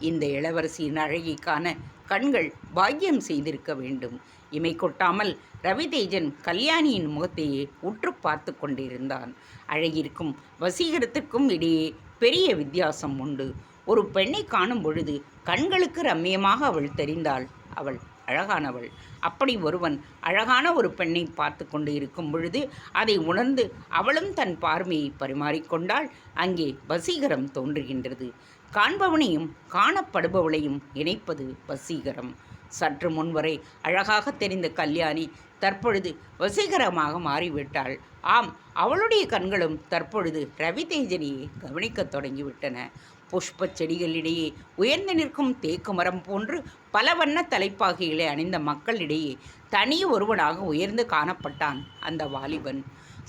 இந்த இளவரசியின் அழகிக்கான கண்கள் பாக்கியம் செய்திருக்க வேண்டும். இமை கொட்டாமல் ரவிதேஜன் கல்யாணியின் முகத்தையே உற்று பார்த்து கொண்டிருந்தான். அழகிற்கும் வசீகரத்திற்கும் இடையே பெரிய வித்தியாசம் உண்டு. ஒரு பெண்ணை காணும் பொழுது கண்களுக்கு ரம்மியமாக அவள் தெரிந்தாள். அவள் அழகானவள். அப்படி ஒருவன் அழகான ஒரு பெண்ணை பார்த்து கொண்டு இருக்கும் பொழுது அதை உணர்ந்து அவளும் தன் பார்வையை பரிமாறிக்கொண்டால் அங்கே வசீகரம் தோன்றுகின்றது. காண்பவனையும் காணப்படுபவளையும் இணைப்பது வசீகரம். சற்று முன்வரை அழகாக தெரிந்த கல்யாணி தற்பொழுது வசீகரமாக மாறிவிட்டாள். ஆம், அவளுடைய கண்களும் தற்பொழுது ரவிதேஜனியை கவனிக்கத் தொடங்கிவிட்டன. புஷ்ப செடிகளிடையே உயர்ந்து நிற்கும் தேக்கு மரம் போன்று பல வண்ண தலைப்பாகைகளை அணிந்த மக்களிடையே தனி ஒருவனாக உயர்ந்து காணப்பட்டான் அந்த வாலிபன்.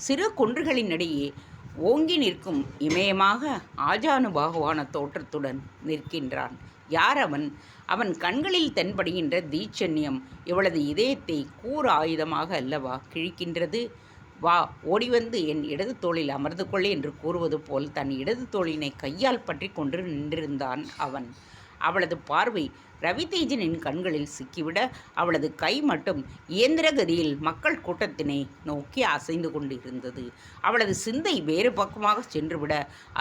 சிறு குன்றுகளினிடையே ஓங்கி நிற்கும் இமயமாக ஆஜானுபாகுவான தோற்றத்துடன் நிற்கின்றான். யார் அவன்? அவன் கண்களில் தென்படுகின்ற தீட்சண்யம் இவளது இதயத்தை கூர் ஆயுதமாக அல்லவா கிழிக்கின்றது. வா, ஓடிவந்து என் இடது தோளில் அமர்ந்து கொள் என்று கூறுவது போல் தன் இடது தோளினை கையால் பற்றி கொண்டு நின்றிருந்தான் அவன். அவளது பார்வை ரவிதேஜனின் கண்களில் சிக்கிவிட அவளது கை மட்டும் இயந்திர கதியில் மக்கள் கூட்டத்தினை நோக்கி அசைந்து கொண்டிருந்தது. அவளது சிந்தை வேறு பக்கமாக சென்றுவிட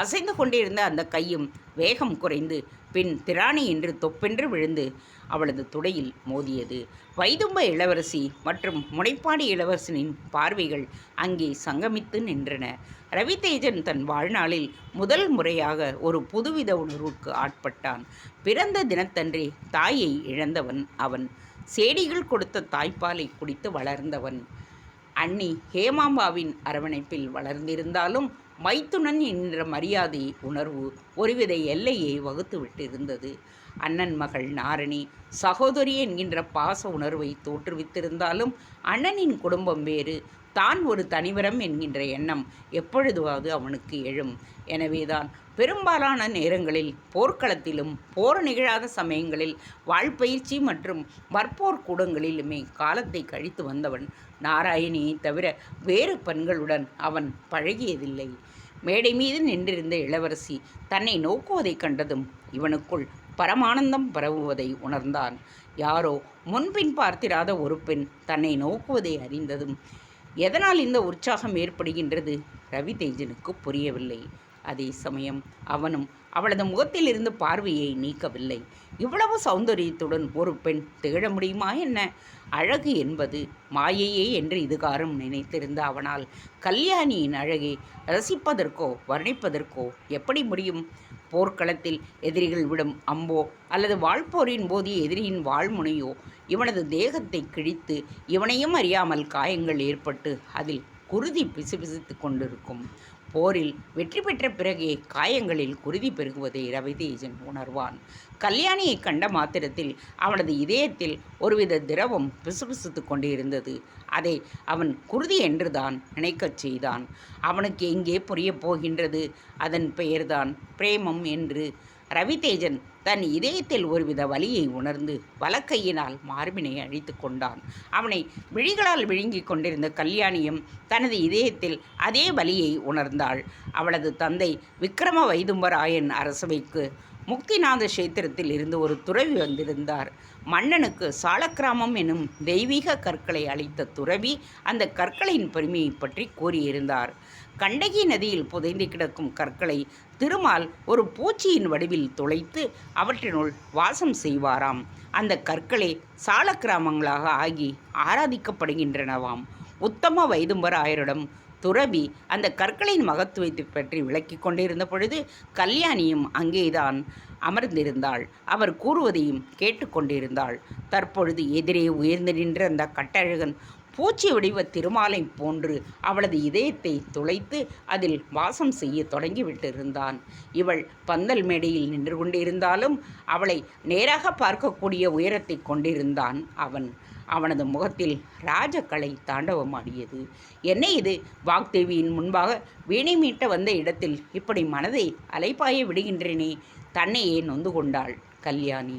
அசைந்து கொண்டிருந்த அந்த கையும் வேகம் குறைந்து பின் திராணி என்று தொப்பென்று விழுந்து அவளது துடையில் மோதியது. வைதும்ப இளவரசி மற்றும் முனைப்பாடி இளவரசனின் பார்வைகள் அங்கே சங்கமித்து நின்றன. ரவிதேஜன் தன் வாழ்நாளில் முதல் முறையாக ஒரு புதுவித உணர்வுக்கு ஆட்பட்டான். பிறந்த தினத்தன்றே தாயை இழந்தவன் அவன். சேடிகள் கொடுத்த தாய்ப்பாலை குடித்து வளர்ந்தவன். அண்ணி ஹேமாம்பாவின் அரவணைப்பில் வளர்ந்திருந்தாலும் மைத்துனன் என்ற மரியாதை உணர்வு ஒருவித எல்லையை வகுத்து விட்டிருந்தது. அண்ணன் மகள் நாரணி சகோதரி என்கின்ற பாச உணர்வை தோற்றுவித்திருந்தாலும் அண்ணனின் குடும்பம் வேறு, தான் ஒரு தனிவரம் என்கின்ற எண்ணம் எப்பொழுதுவாவது அவனுக்கு எழும். எனவேதான் பெரும்பாலான நேரங்களில் போர்க்களத்திலும் போர் நிகழாத சமயங்களில் வாழ்பயிற்சி மற்றும் மற்போர் கூடங்களிலுமே காலத்தை கழித்து வந்தவன். நாராயணியை தவிர வேறு பெண்களுடன் அவன் பழகியதில்லை. மேடை மீது நின்றிருந்த இளவரசி தன்னை நோக்குவதைக் கண்டதும் இவனுக்குள் பரமானந்தம் பரவுவதை உணர்ந்தான். யாரோ முன்பின் பார்த்திராத ஒரு பெண் தன்னை நோக்குவதை அறிந்ததும் எதனால் இந்த உற்சாகம் ஏற்படுகின்றது ரவிதேஜனுக்கு புரியவில்லை. அதே சமயம் அவனும் அவளது முகத்தில் இருந்து பார்வையை நீக்கவில்லை. இவ்வளவு சௌந்தரியத்துடன் ஒரு பெண் திகழ முடியுமா என்ன? அழகு என்பது மாயையே என்று இதுகாரம் நினைத்திருந்த அவனால் கல்யாணியின் அழகை ரசிப்பதற்கோ வர்ணிப்பதற்கோ எப்படி முடியும்? போர்க்களத்தில் எதிரிகள் விடும் அம்போ அல்லது வாழ்போரின் போது எதிரியின் வாழ்முனையோ இவனது தேகத்தை கிழித்து இவனையும் அறியாமல் காயங்கள் ஏற்பட்டு அதில் குருதி பிசுபிசுத்து கொண்டிருக்கும். போரில் வெற்றி பெற்ற பிறகே காயங்களில் குருதி பெருகுவதை ரவிதேஜன் உணர்வான். கல்யாணியை கண்ட மாத்திரத்தில் அவனது இதயத்தில் ஒருவித திரவம் பிசுபிசுத்து கொண்டிருந்தது. அதை அவன் குருதி என்றுதான் நினைக்கச் செய்தான். அவனுக்கு எங்கே புரியப் போகின்றது அதன் பெயர்தான் பிரேமம் என்று. ரவிதேஜன் தன் இதயத்தில் ஒருவித வலியை உணர்ந்து வலக்கையினால் மார்பினை அழித்து கொண்டான். அவனை விழிகளால் விழுங்கிக் கொண்டிருந்த கல்யாணியும் தனது இதயத்தில் அதே வலியை உணர்ந்தாள். அவளது தந்தை விக்ரம வைதும்பராயன் அரசவைக்கு முக்திநாத கஷேத்திரத்தில் இருந்து ஒரு துறவி வந்திருந்தார். மன்னனுக்கு சாலக்கிராமம் எனும் தெய்வீக கற்களை அளித்த துறவி அந்த கற்களின் பெருமையை பற்றி கூறியிருந்தார். கண்டகி நதியில் புதைந்து கிடக்கும் கற்களை திருமால் ஒரு பூச்சியின் வடிவில் துளைத்து அவற்றினுள் வாசம் செய்வாராம். அந்த கற்களே சாலக்கிராமங்களாக ஆகி ஆராதிக்கப்படுகின்றனவாம். உத்தம வைதும்பராயரிடம் துறவி அந்த கற்களின் மகத்துவத்தை பற்றி விளக்கி கொண்டிருந்த பொழுது கல்யாணியும் அங்கேதான் அமர்ந்திருந்தாள். அவர் கூறுவதையும் கேட்டுக்கொண்டிருந்தாள். தற்பொழுது எதிரே உயர்ந்து நின்ற அந்த கட்டழகன் பூச்சி வடிவ திருமாலை போன்று அவளது இதயத்தை துளைத்து அதில் வாசம் செய்ய தொடங்கிவிட்டிருந்தான். இவள் பந்தல் மேடையில் நின்று கொண்டிருந்தாலும் அவளை நேராக பார்க்கக்கூடிய உயரத்தை கொண்டிருந்தான் அவன். அவனது முகத்தில் ராஜகலை தாண்டவமாடியது. என்ன இது? வாக்தேவியின் முன்பாக வீணை மீட்ட வந்த இடத்தில் இப்படி மனதை அலைப்பாய விடுகின்றேனே. தன்னையே நொந்து கொண்டாள் கல்யாணி.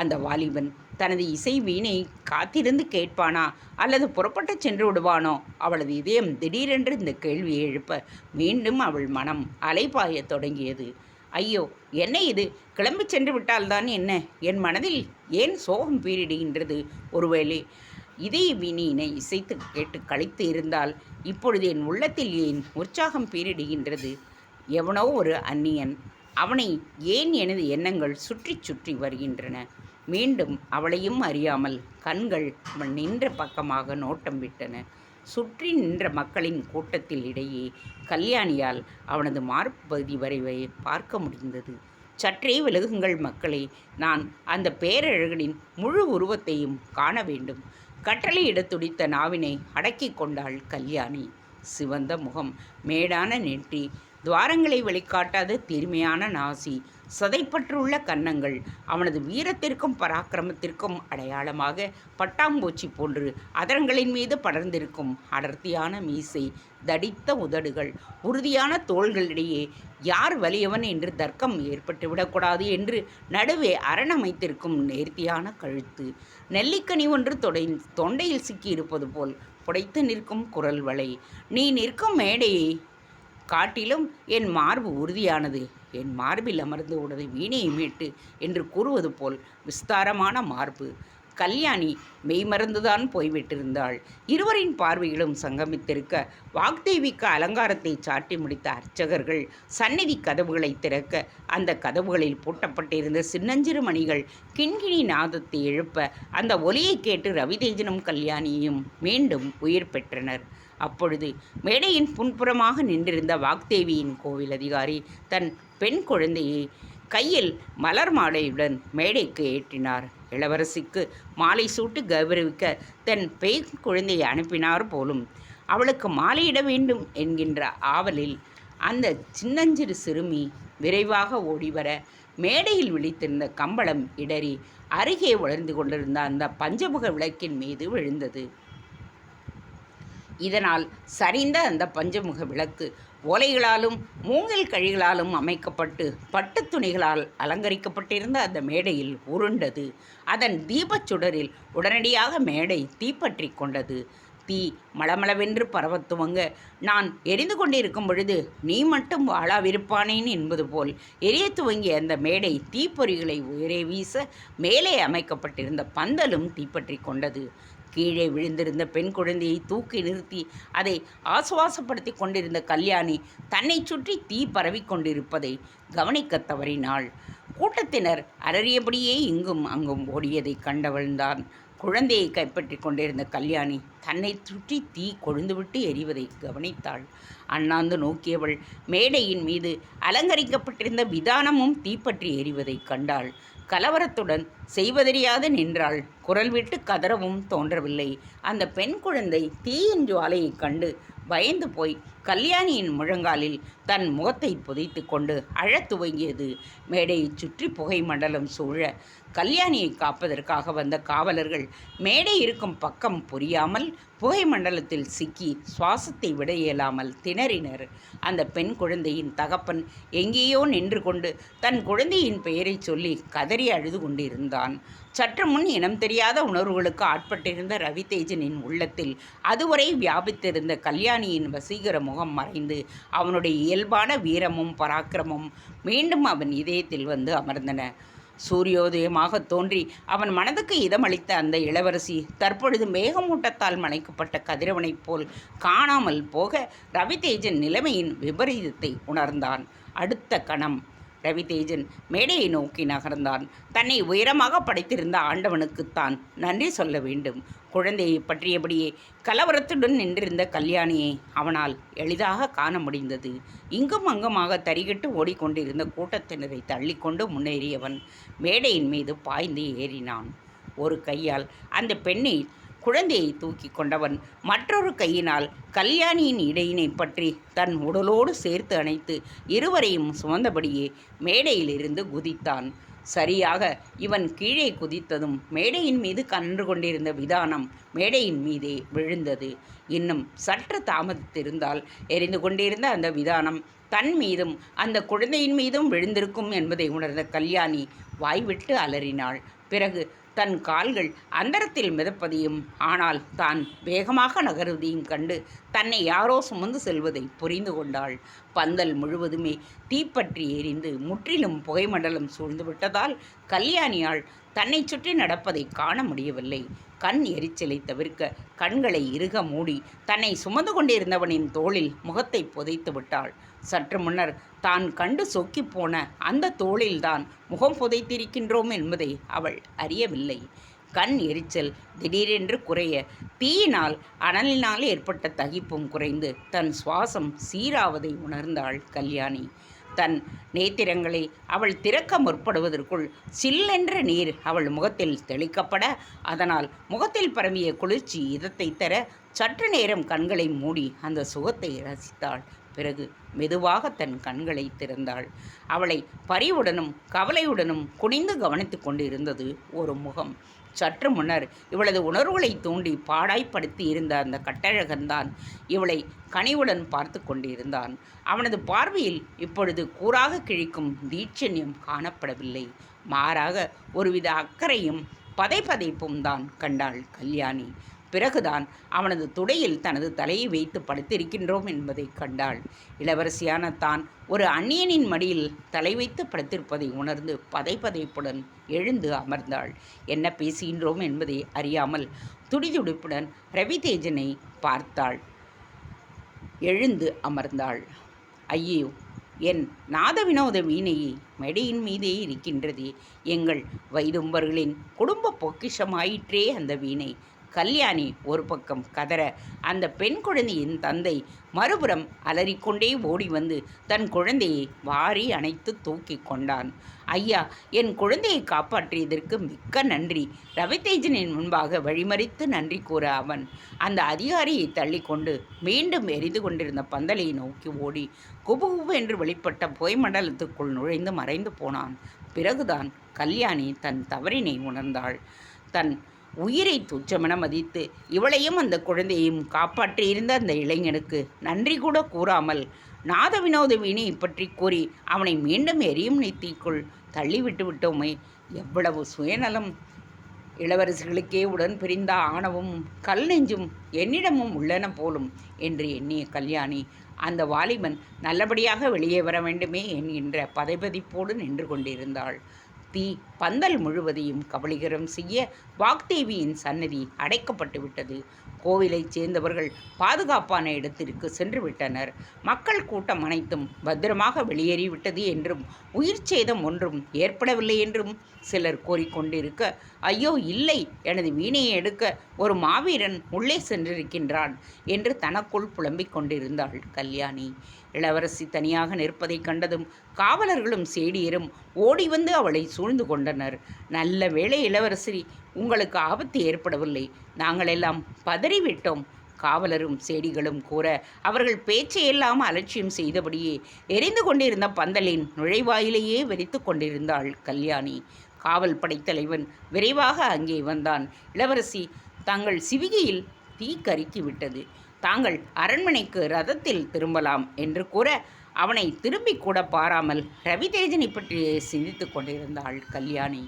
அந்த வாலிபன் தனது இசை வீணை காத்திருந்து கேட்பானா அல்லது புறப்பட்டு சென்று விடுவானோ? அவளது இதயம் திடீரென்று இந்த கேள்வியை எழுப்ப மீண்டும் அவள் மனம் அலைப்பாய தொடங்கியது. ஐயோ, என்ன இது? கிளம்பி சென்று விட்டால்தான் என்ன? என் மனதில் ஏன் சோகம் பீரிடுகின்றது? ஒருவேளை இதய வீணையினை இசைத்து கேட்டு கழித்து இருந்தால் இப்பொழுது என் உள்ளத்தில் ஏன் உற்சாகம் பீரிடுகின்றது? எவனோ ஒரு அந்நியன் அவனை ஏன் எனது எண்ணங்கள் சுற்றி சுற்றி வருகின்றன? மீண்டும் அவளையும் அறியாமல் கண்கள் அவன் நின்ற பக்கமாக நோட்டம் விட்டன. சுற்றி நின்ற மக்களின் கூட்டத்தில் இடையே கல்யாணியால் அவனது மார்பு பகுதி வரைவை பார்க்க முடிந்தது. சற்றே விலகுங்கள் மக்களே, நான் அந்த பேரழகனின் முழு உருவத்தையும் காண வேண்டும். கட்டளையிடத் துடித்த நாவினை அடக்கிக் கொண்டாள் கல்யாணி. சிவந்த முகம், மேடான நெற்றி, துவாரங்களை வெளிக்காட்டாத தீர்மையான நாசி, சதைப்பற்றுள்ள கன்னங்கள் அவனது வீரத்திற்கும் பராக்கிரமத்திற்கும் அடையாளமாக பட்டாம்பூச்சி போன்று அதரங்களின் மீது படர்ந்திருக்கும் அடர்த்தியான மீசை, தடித்த உதடுகள், உறுதியான தோள்களிடையே யார் வலியவன் என்று தர்க்கம் ஏற்பட்டுவிடக்கூடாது என்று நடுவே அரணமைத்திருக்கும் நேர்த்தியான கழுத்து, நெல்லிக்கனி ஒன்று தொண்டையில் சிக்கியிருப்பது போல் புடைத்து நிற்கும் குரல் வளை. நீ நிற்கும் மேடையை காட்டிலும் என் மார்பு உறுதியானது, என் மார்பில் அமர்ந்து உனது வீணையை மீட்டு என்று கூறுவது போல் விஸ்தாரமான மார்பு. கல்யாணி மெய்மறந்துதான் போய்விட்டிருந்தாள். இருவரின் பார்வைகளும் சங்கமித்திருக்க வாக்தேவிக்கு அலங்காரத்தை சாட்டி முடித்த அர்ச்சகர்கள் சந்நிதி கதவுகளை திறக்க அந்த கதவுகளில் பூட்டப்பட்டிருந்த சின்னஞ்சிறு மணிகள் கிண்கிணி நாதத்தை எழுப்ப அந்த ஒலியை கேட்டு ரவிதேஜனும் கல்யாணியும் மீண்டும் உயிர் பெற்றனர். அப்பொழுது மேடையின் புன்புறமாக நின்றிருந்த வாக்தேவியின் கோவில் அதிகாரி தன் பெண் குழந்தையை கையில் மலர் மாலையுடன் மேடைக்கு ஏற்றினார். இளவரசிக்கு மாலை சூட்டு கௌரவிக்க தன் பெண் குழந்தையை அனுப்பினார் போலும். அவளுக்கு மாலையிட வேண்டும் என்கின்ற ஆவலில் அந்த சின்னஞ்சிறு சிறுமி விரைவாக ஓடிவர மேடையில் விழித்திருந்த கம்பளம் இடறி அருகே வளர்ந்து கொண்டிருந்த அந்த பஞ்சமுக விளக்கின் மீது விழுந்தது. இதனால் சரிந்த அந்த பஞ்சமுக விளக்கு ஓலைகளாலும் மூங்கில் கழிகளாலும் அமைக்கப்பட்டு பட்டு துணிகளால் அலங்கரிக்கப்பட்டிருந்த அந்த மேடையில் உருண்டது. அதன் தீபச்சுடரில் உடனடியாக மேடை தீப்பற்றி கொண்டது. தீ மளமளவென்று பரவத் துவங்க, நான் எரிந்து கொண்டிருக்கும் பொழுது நீ மட்டும் வாழாவிருப்பானேன் என்பது போல் எரிய துவங்கிய அந்த மேடை தீப்பொறிகளை உயரே வீச மேலே அமைக்கப்பட்டிருந்த பந்தலும் தீப்பற்றி கொண்டது. கீழே விழுந்திருந்த பெண் குழந்தையை தூக்கி நிறுத்தி அதை ஆசுவாசப்படுத்தி கொண்டிருந்த கல்யாணி தன்னை சுற்றி தீ பரவி கொண்டிருப்பதை கவனிக்க தவறினாள். கூட்டத்தினர் அலறியபடியே இங்கும் அங்கும் ஓடியதை கண்டவள்தான். குழந்தையை கைப்பற்றி கொண்டிருந்த கல்யாணி தன்னை சுற்றி தீ கொழுந்துவிட்டு எரிவதை கவனித்தாள். அண்ணாந்து நோக்கியவள் மேடையின் மீது அலங்கரிக்கப்பட்டிருந்த விதானமும் தீப்பற்றி எரிவதை கண்டாள். கலவரத்துடன் செய்வதறியாது நின்றாள். குரல் விட்டு கதறவும் தோன்றவில்லை. அந்த பெண் குழந்தை தீயின் ஜுவாலையைக் கண்டு பயந்து போய் கல்யாணியின் முழங்காலில் தன் முகத்தை புதைத்து கொண்டு அழத் துவங்கியது. மேடையை சுற்றி புகை மண்டலம் சூழ கல்யாணியை காப்பதற்காக வந்த காவலர்கள் மேடை இருக்கும் பக்கம் புரியாமல் புகை மண்டலத்தில் சிக்கி சுவாசத்தை விட இயலாமல் திணறினர். அந்த பெண் குழந்தையின் தகப்பன் எங்கேயோ நின்று கொண்டு தன் குழந்தையின் பெயரை சொல்லி கதறி அழுது கொண்டிருந்தான். சற்று முன் இனம் தெரியாத உணர்வுகளுக்கு ஆட்பட்டிருந்த ரவிதேஜனின் உள்ளத்தில் அதுவரை வியாபித்திருந்த கல்யாணியின் வசீகர முகம் மறைந்து அவனுடைய இயல்பான வீரமும் பராக்கிரமும் மீண்டும் அவன் இதயத்தில் வந்து அமர்ந்தன. சூரியோதயமாக தோன்றி அவன் மனதுக்கு இதமளித்த அந்த இளவரசி தற்பொழுது மேகமூட்டத்தால் மலைக்கப்பட்ட கதிரவனைப் போல் காணாமல் போக ரவிதேஜன் நிலைமையின் விபரீதத்தை உணர்ந்தான். அடுத்த கணம் ரவிதேஜன் மேடையை நோக்கி நகர்ந்தான். தன்னை உயரமாக படைத்திருந்த ஆண்டவனுக்குத்தான் நன்றி சொல்ல வேண்டும். குழந்தையை பற்றியபடியே கலவரத்துடன் நின்றிருந்த கல்யாணியை அவனால் எளிதாக காண முடிந்தது. இங்கும் அங்குமாக தரிகட்டு ஓடிக்கொண்டிருந்த கூட்டத்தினரை தள்ளிக்கொண்டு முன்னேறியவன் மேடையின் மீது பாய்ந்து ஏறினான். ஒரு கையால் அந்த பெண்ணை குழந்தையை தூக்கி கொண்டவன் மற்றொரு கையினால் கல்யாணியின் இடையினை பற்றி தன் உடலோடு சேர்த்து அணைத்து இருவரையும் சுமந்தபடியே மேடையிலிருந்து குதித்தான். சரியாக இவன் கீழே குதித்ததும் மேடையின் மீது கன்று கொண்டிருந்த விதானம் மேடையின் மீதே விழுந்தது. இன்னும் சற்று தாமதித்திருந்தால் எரிந்து கொண்டிருந்த அந்த விதானம் தன் மீதும் அந்த குழந்தையின் மீதும் விழுந்திருக்கும் என்பதை உணர்ந்த கல்யாணி வாய்விட்டு அலறினாள். பிறகு தன் கால்கள் அந்தரத்தில் மிதப்பதையும் ஆனால் தான் வேகமாக நகருவதையும் கண்டு தன்னை யாரோ சுமந்து செல்வதை புரிந்து கொண்டாள். பந்தல் முழுவதுமே தீப்பற்றி எரிந்து முற்றிலும் புகைமண்டலம் சூழ்ந்து விட்டதால் கல்யாணியால் தன்னை சுற்றி நடப்பதை காண முடியவில்லை. கண் எரிச்சலை தவிர்க்க கண்களை இறுக மூடி தன்னை சுமந்து கொண்டிருந்தவனின் தோளில் முகத்தை புதைத்து விட்டாள். சற்று முன்னர் தான் கண்டு சொக்கிப்போன அந்த தோளில்தான் முகம் புதைத்திருக்கின்றோம் என்பதை அவள் அறியவில்லை. கண் எரிச்சல் திடீரென்று குறைய தீயினால் அனலினால் ஏற்பட்ட தகிப்பும் குறைந்து தன் சுவாசம் சீராவதை உணர்ந்தாள் கல்யாணி. தன் நேத்திரங்களை அவள் திறக்க முற்படுவதற்குள் சில்லென்ற நீர் அவள் முகத்தில் தெளிக்கப்பட அதனால் முகத்தில் பரவிய குளிர்ச்சி இதத்தை தர சற்று நேரம் கண்களை மூடி அந்த சுகத்தை ரசித்தாள். பிறகு மெதுவாக தன் கண்களை திறந்தாள். அவளை பரிவுடனும் கவலையுடனும் குனிந்து கவனித்து கொண்டிருந்தது ஒரு முகம். சற்று முன்னர் இவளது உணர்வுகளை தூண்டி பாடாய்ப்படுத்தி இருந்த அந்த கட்டழகன்தான் இவளை கனிவுடன் பார்த்து கொண்டிருந்தான். அவனது பார்வையில் இப்பொழுது கூறாக கிழிக்கும் தீட்சண்யம் காணப்படவில்லை. மாறாக ஒருவித அக்கறையும் பதைப்பதைப்பும் தான் கண்டாள் கல்யாணி. பிறகுதான் அவனது துடையில் தனது தலையை வைத்து படுத்திருக்கின்றோம் என்பதை கண்டாள். இளவரசியான தான் ஒரு அந்நியனின் மடியில் தலை வைத்து படுத்திருப்பதை உணர்ந்து பதைப்பதைப்புடன் எழுந்து அமர்ந்தாள். என்ன பேசுகின்றோம் என்பதை அறியாமல் துடிதுடிப்புடன் ரவிதேஜனை பார்த்தாள். எழுந்து அமர்ந்தாள். ஐயோ, என் நாத வினோத வீணையை மேடையின் மீதே இருக்கின்றதே, எங்கள் வைதும்பர்களின் குடும்ப பொக்கிஷமாயிற்றே அந்த வீணை. கல்யாணி ஒரு பக்கம் கதற அந்த பெண் குழந்தையின் தந்தை மறுபுறம் அலறிக்கொண்டே ஓடி வந்து தன் குழந்தையை வாரி அணைத்து தூக்கி கொண்டான். ஐயா, என் குழந்தையை காப்பாற்றியதற்கு மிக்க நன்றி. ரவிதேஜனின் முன்பாக வழிமறித்து நன்றி கூற அவன் அந்த அதிகாரியை தள்ளி கொண்டு மீண்டும் எரிந்து கொண்டிருந்த பந்தலை நோக்கி ஓடி குபுகுபு என்று வெளிப்பட்ட புகைமண்டலத்துக்குள் நுழைந்து மறைந்து போனான். பிறகுதான் கல்யாணி தன் தவறினை உணர்ந்தாள். தன் உயிரை துச்சமென மதித்து இவளையும் அந்த குழந்தையையும் காப்பாற்றியிருந்த அந்த இளைஞனுக்கு நன்றி கூட கூறாமல் நாத வினோத வீணை பற்றி கூறி அவனை மீண்டும் எரியும் நெத்திக்குள் தள்ளிவிட்டு விட்டோமே, எவ்வளவு சுயநலம்! இளவரசிகளுக்கே உடன் பிரிந்த ஆணவமும் கல் நெஞ்சும் என்னிடமும் உள்ளன போலும் என்று எண்ணிய கல்யாணி அந்த வாலிபன் நல்லபடியாக வெளியே வர வேண்டுமே என்கின்ற பதைபதிப்போடு நின்று கொண்டிருந்தாள். தீ பந்தல் முழுவதையும் கபலீகரம் செய்ய வாக்தேவியின் சன்னதி அடைக்கப்பட்டு விட்டது. கோவிலைச் சேர்ந்தவர்கள் பாதுகாப்பான இடத்திற்கு சென்று விட்டனர். மக்கள் கூட்டம் அனைத்தும் பத்திரமாக வெளியேறிவிட்டது என்றும் உயிர் சேதம் ஒன்றும் ஏற்படவில்லை என்றும் சிலர் கூறிக்கொண்டிருக்க, ஐயோ இல்லை, எனது வீணையை எடுக்க ஒரு மாவீரன் உள்ளே சென்றிருக்கின்றான் என்று தனக்குள் புலம்பிக் கொண்டிருந்தாள் கல்யாணி. இளவரசி தனியாக நிற்பதைக் கண்டதும் காவலர்களும் சேடியரும் ஓடி வந்து அவளை சூழ்ந்து கொண்டனர். நல்ல வேளை இளவரசி, உங்களுக்கு ஆபத்து ஏற்படவில்லை, நாங்கள் எல்லாம் பதறிவிட்டோம். காவலரும் சேடிகளும் கூற அவர்கள் பேச்சையெல்லாம் அலட்சியம் செய்தபடியே எரிந்து கொண்டிருந்த பந்தலின் நுழைவாயிலேயே வெறித்து கொண்டிருந்தாள் கல்யாணி. காவல் படைத்தலைவன் விரைவாக அங்கே வந்தான். இளவரசி, தங்கள் சிவிகையில் தீ கருக்கிவிட்டது, தாங்கள் அரண்மனைக்கு ரதத்தில் திரும்பலாம் என்று கூற அவனை திரும்பி கூட பாராமல் ரவிதேஜனை பற்றி சிந்தித்து கொண்டிருந்தாள் கல்யாணி.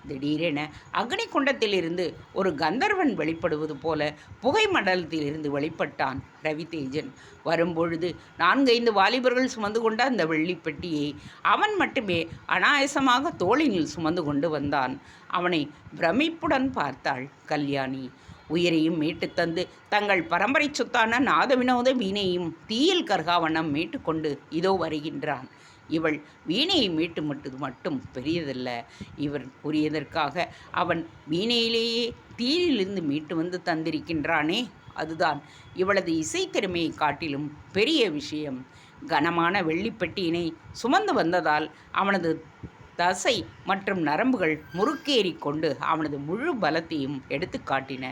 திடீரென அக்னி குண்டத்திலிருந்து ஒரு கந்தர்வன் வெளிப்படுவது போல புகை மண்டலத்திலிருந்து வெளிப்பட்டான் ரவிதேஜன். வரும்பொழுது 4-5 வாலிபர்கள் சுமந்து கொண்ட அந்த வெள்ளிப்பெட்டியை அவன் மட்டுமே அனாயசமாக தோளினில் சுமந்து கொண்டு வந்தான். அவனை பிரமிப்புடன் பார்த்தாள் கல்யாணி. உயிரையும் மீட்டு தந்து தங்கள் பரம்பரை சொத்தான நாத வினோத வீணையும் தீயில் கர்காவண்ணம் மீட்டு கொண்டு இதோ வருகின்றான். இவள் வீணையை மீட்டு மட்டும் பெரியதல்ல, இவர் கூறியதற்காக அவன் வீணையிலேயே தீயிலிருந்து மீட்டு வந்து தந்திருக்கின்றானே, அதுதான் இவளது இசைத்திறமையை காட்டிலும் பெரிய விஷயம். கனமான வெள்ளிப்பெட்டியினை சுமந்து வந்ததால் அவனது தசை மற்றும் நரம்புகள் முறுக்கேறி கொண்டு அவனது முழு பலத்தையும் எடுத்து காட்டின.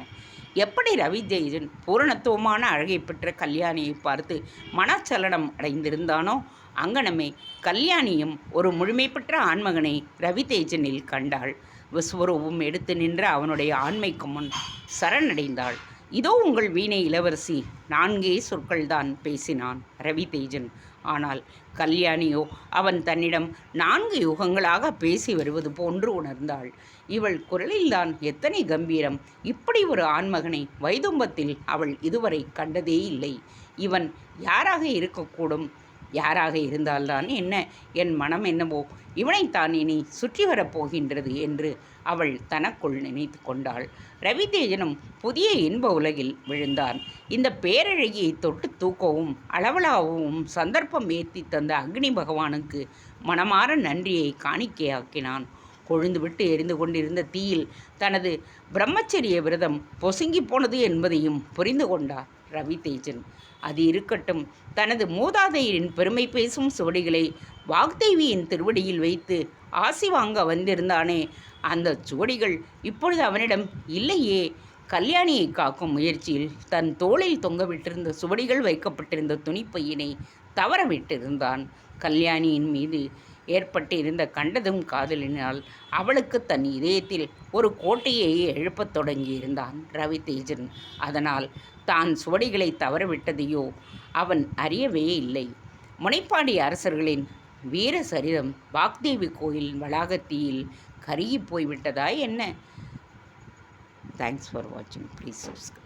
எப்படி ரவிதேஜன் பூரணத்துவமான அழகை பெற்ற கல்யாணியை பார்த்து மனச்சலனம் அடைந்திருந்தானோ, அங்கனமே கல்யாணியும் ஒரு முழுமை பெற்ற ஆண்மகனை ரவிதேஜனில் கண்டாள். விஸ்வரூபம் எடுத்து நின்ற அவனுடைய ஆண்மைக்கு முன் சரணடைந்தாள். இதோ உங்கள் வீணை இளவரசி. 4 சொற்கள்தான் பேசினான் ரவிதேஜன். ஆனால் கல்யாணியோ அவன் தன்னிடம் 4 யுகங்களாக பேசி வருவது போன்று உணர்ந்தாள். இவள் குரலில்தான் எத்தனை கம்பீரம்! இப்படி ஒரு ஆண்மகனை வைதும்பத்தில் அவள் இதுவரை கண்டதே இல்லை. இவன் யாராக இருக்கக்கூடும்? யாராக இருந்தால்தான் என்ன, என் மனம் என்னவோ இவனைத்தான் இனி சுற்றி வரப்போகின்றது என்று அவள் தனக்குள் நினைத்து கொண்டாள். ரவிதேஜனும் புதிய இன்ப உலகில் விழுந்தான். இந்த பேரழகியை தொட்டு தூக்கவும் அளவலாகவும் சந்தர்ப்பம் ஏற்றி தந்த அக்னி பகவானுக்கு மனமாற நன்றியை காணிக்கையாக்கினான். கொழுந்துவிட்டு எரிந்து கொண்டிருந்த தீயில் தனது பிரம்மச்சரிய விரதம் பொசுங்கி போனது என்பதையும் புரிந்து கொண்டார் ரவிதேஜன். அது இருக்கட்டும், தனது மூதாதையரின் பெருமை பேசும் சுவடிகளை வாக்தேவியின் திருவடியில் வைத்து ஆசி வாங்க வந்திருந்தானே, அந்த சுவடிகள் இப்பொழுது அவனிடம் இல்லையே. கல்யாணியை காக்கும் முயற்சியில் தன் தோளில் தொங்கவிட்டிருந்த சுவடிகள் வைக்கப்பட்டிருந்த துணிப்பையினை தவற விட்டிருந்தான். கல்யாணியின் மீது ஏற்பட்டிருந்த கண்டதும் காதலினால் அவளுக்கு தன் இதயத்தில் ஒரு கோட்டையை எழுப்பத் தொடங்கியிருந்தான் ரவிதேஜன். அதனால் தான் சுவடிகளை தவறவிட்டதையோ அவன் அறியவே இல்லை. முனைப்பாடி அரசர்களின் வீர சரிதம் வாக்தேவி கோயில் வளாகத்தீயில் கருகி போய்விட்டதா என்ன? தேங்க்ஸ் ஃபார் வாட்சிங். Please subscribe.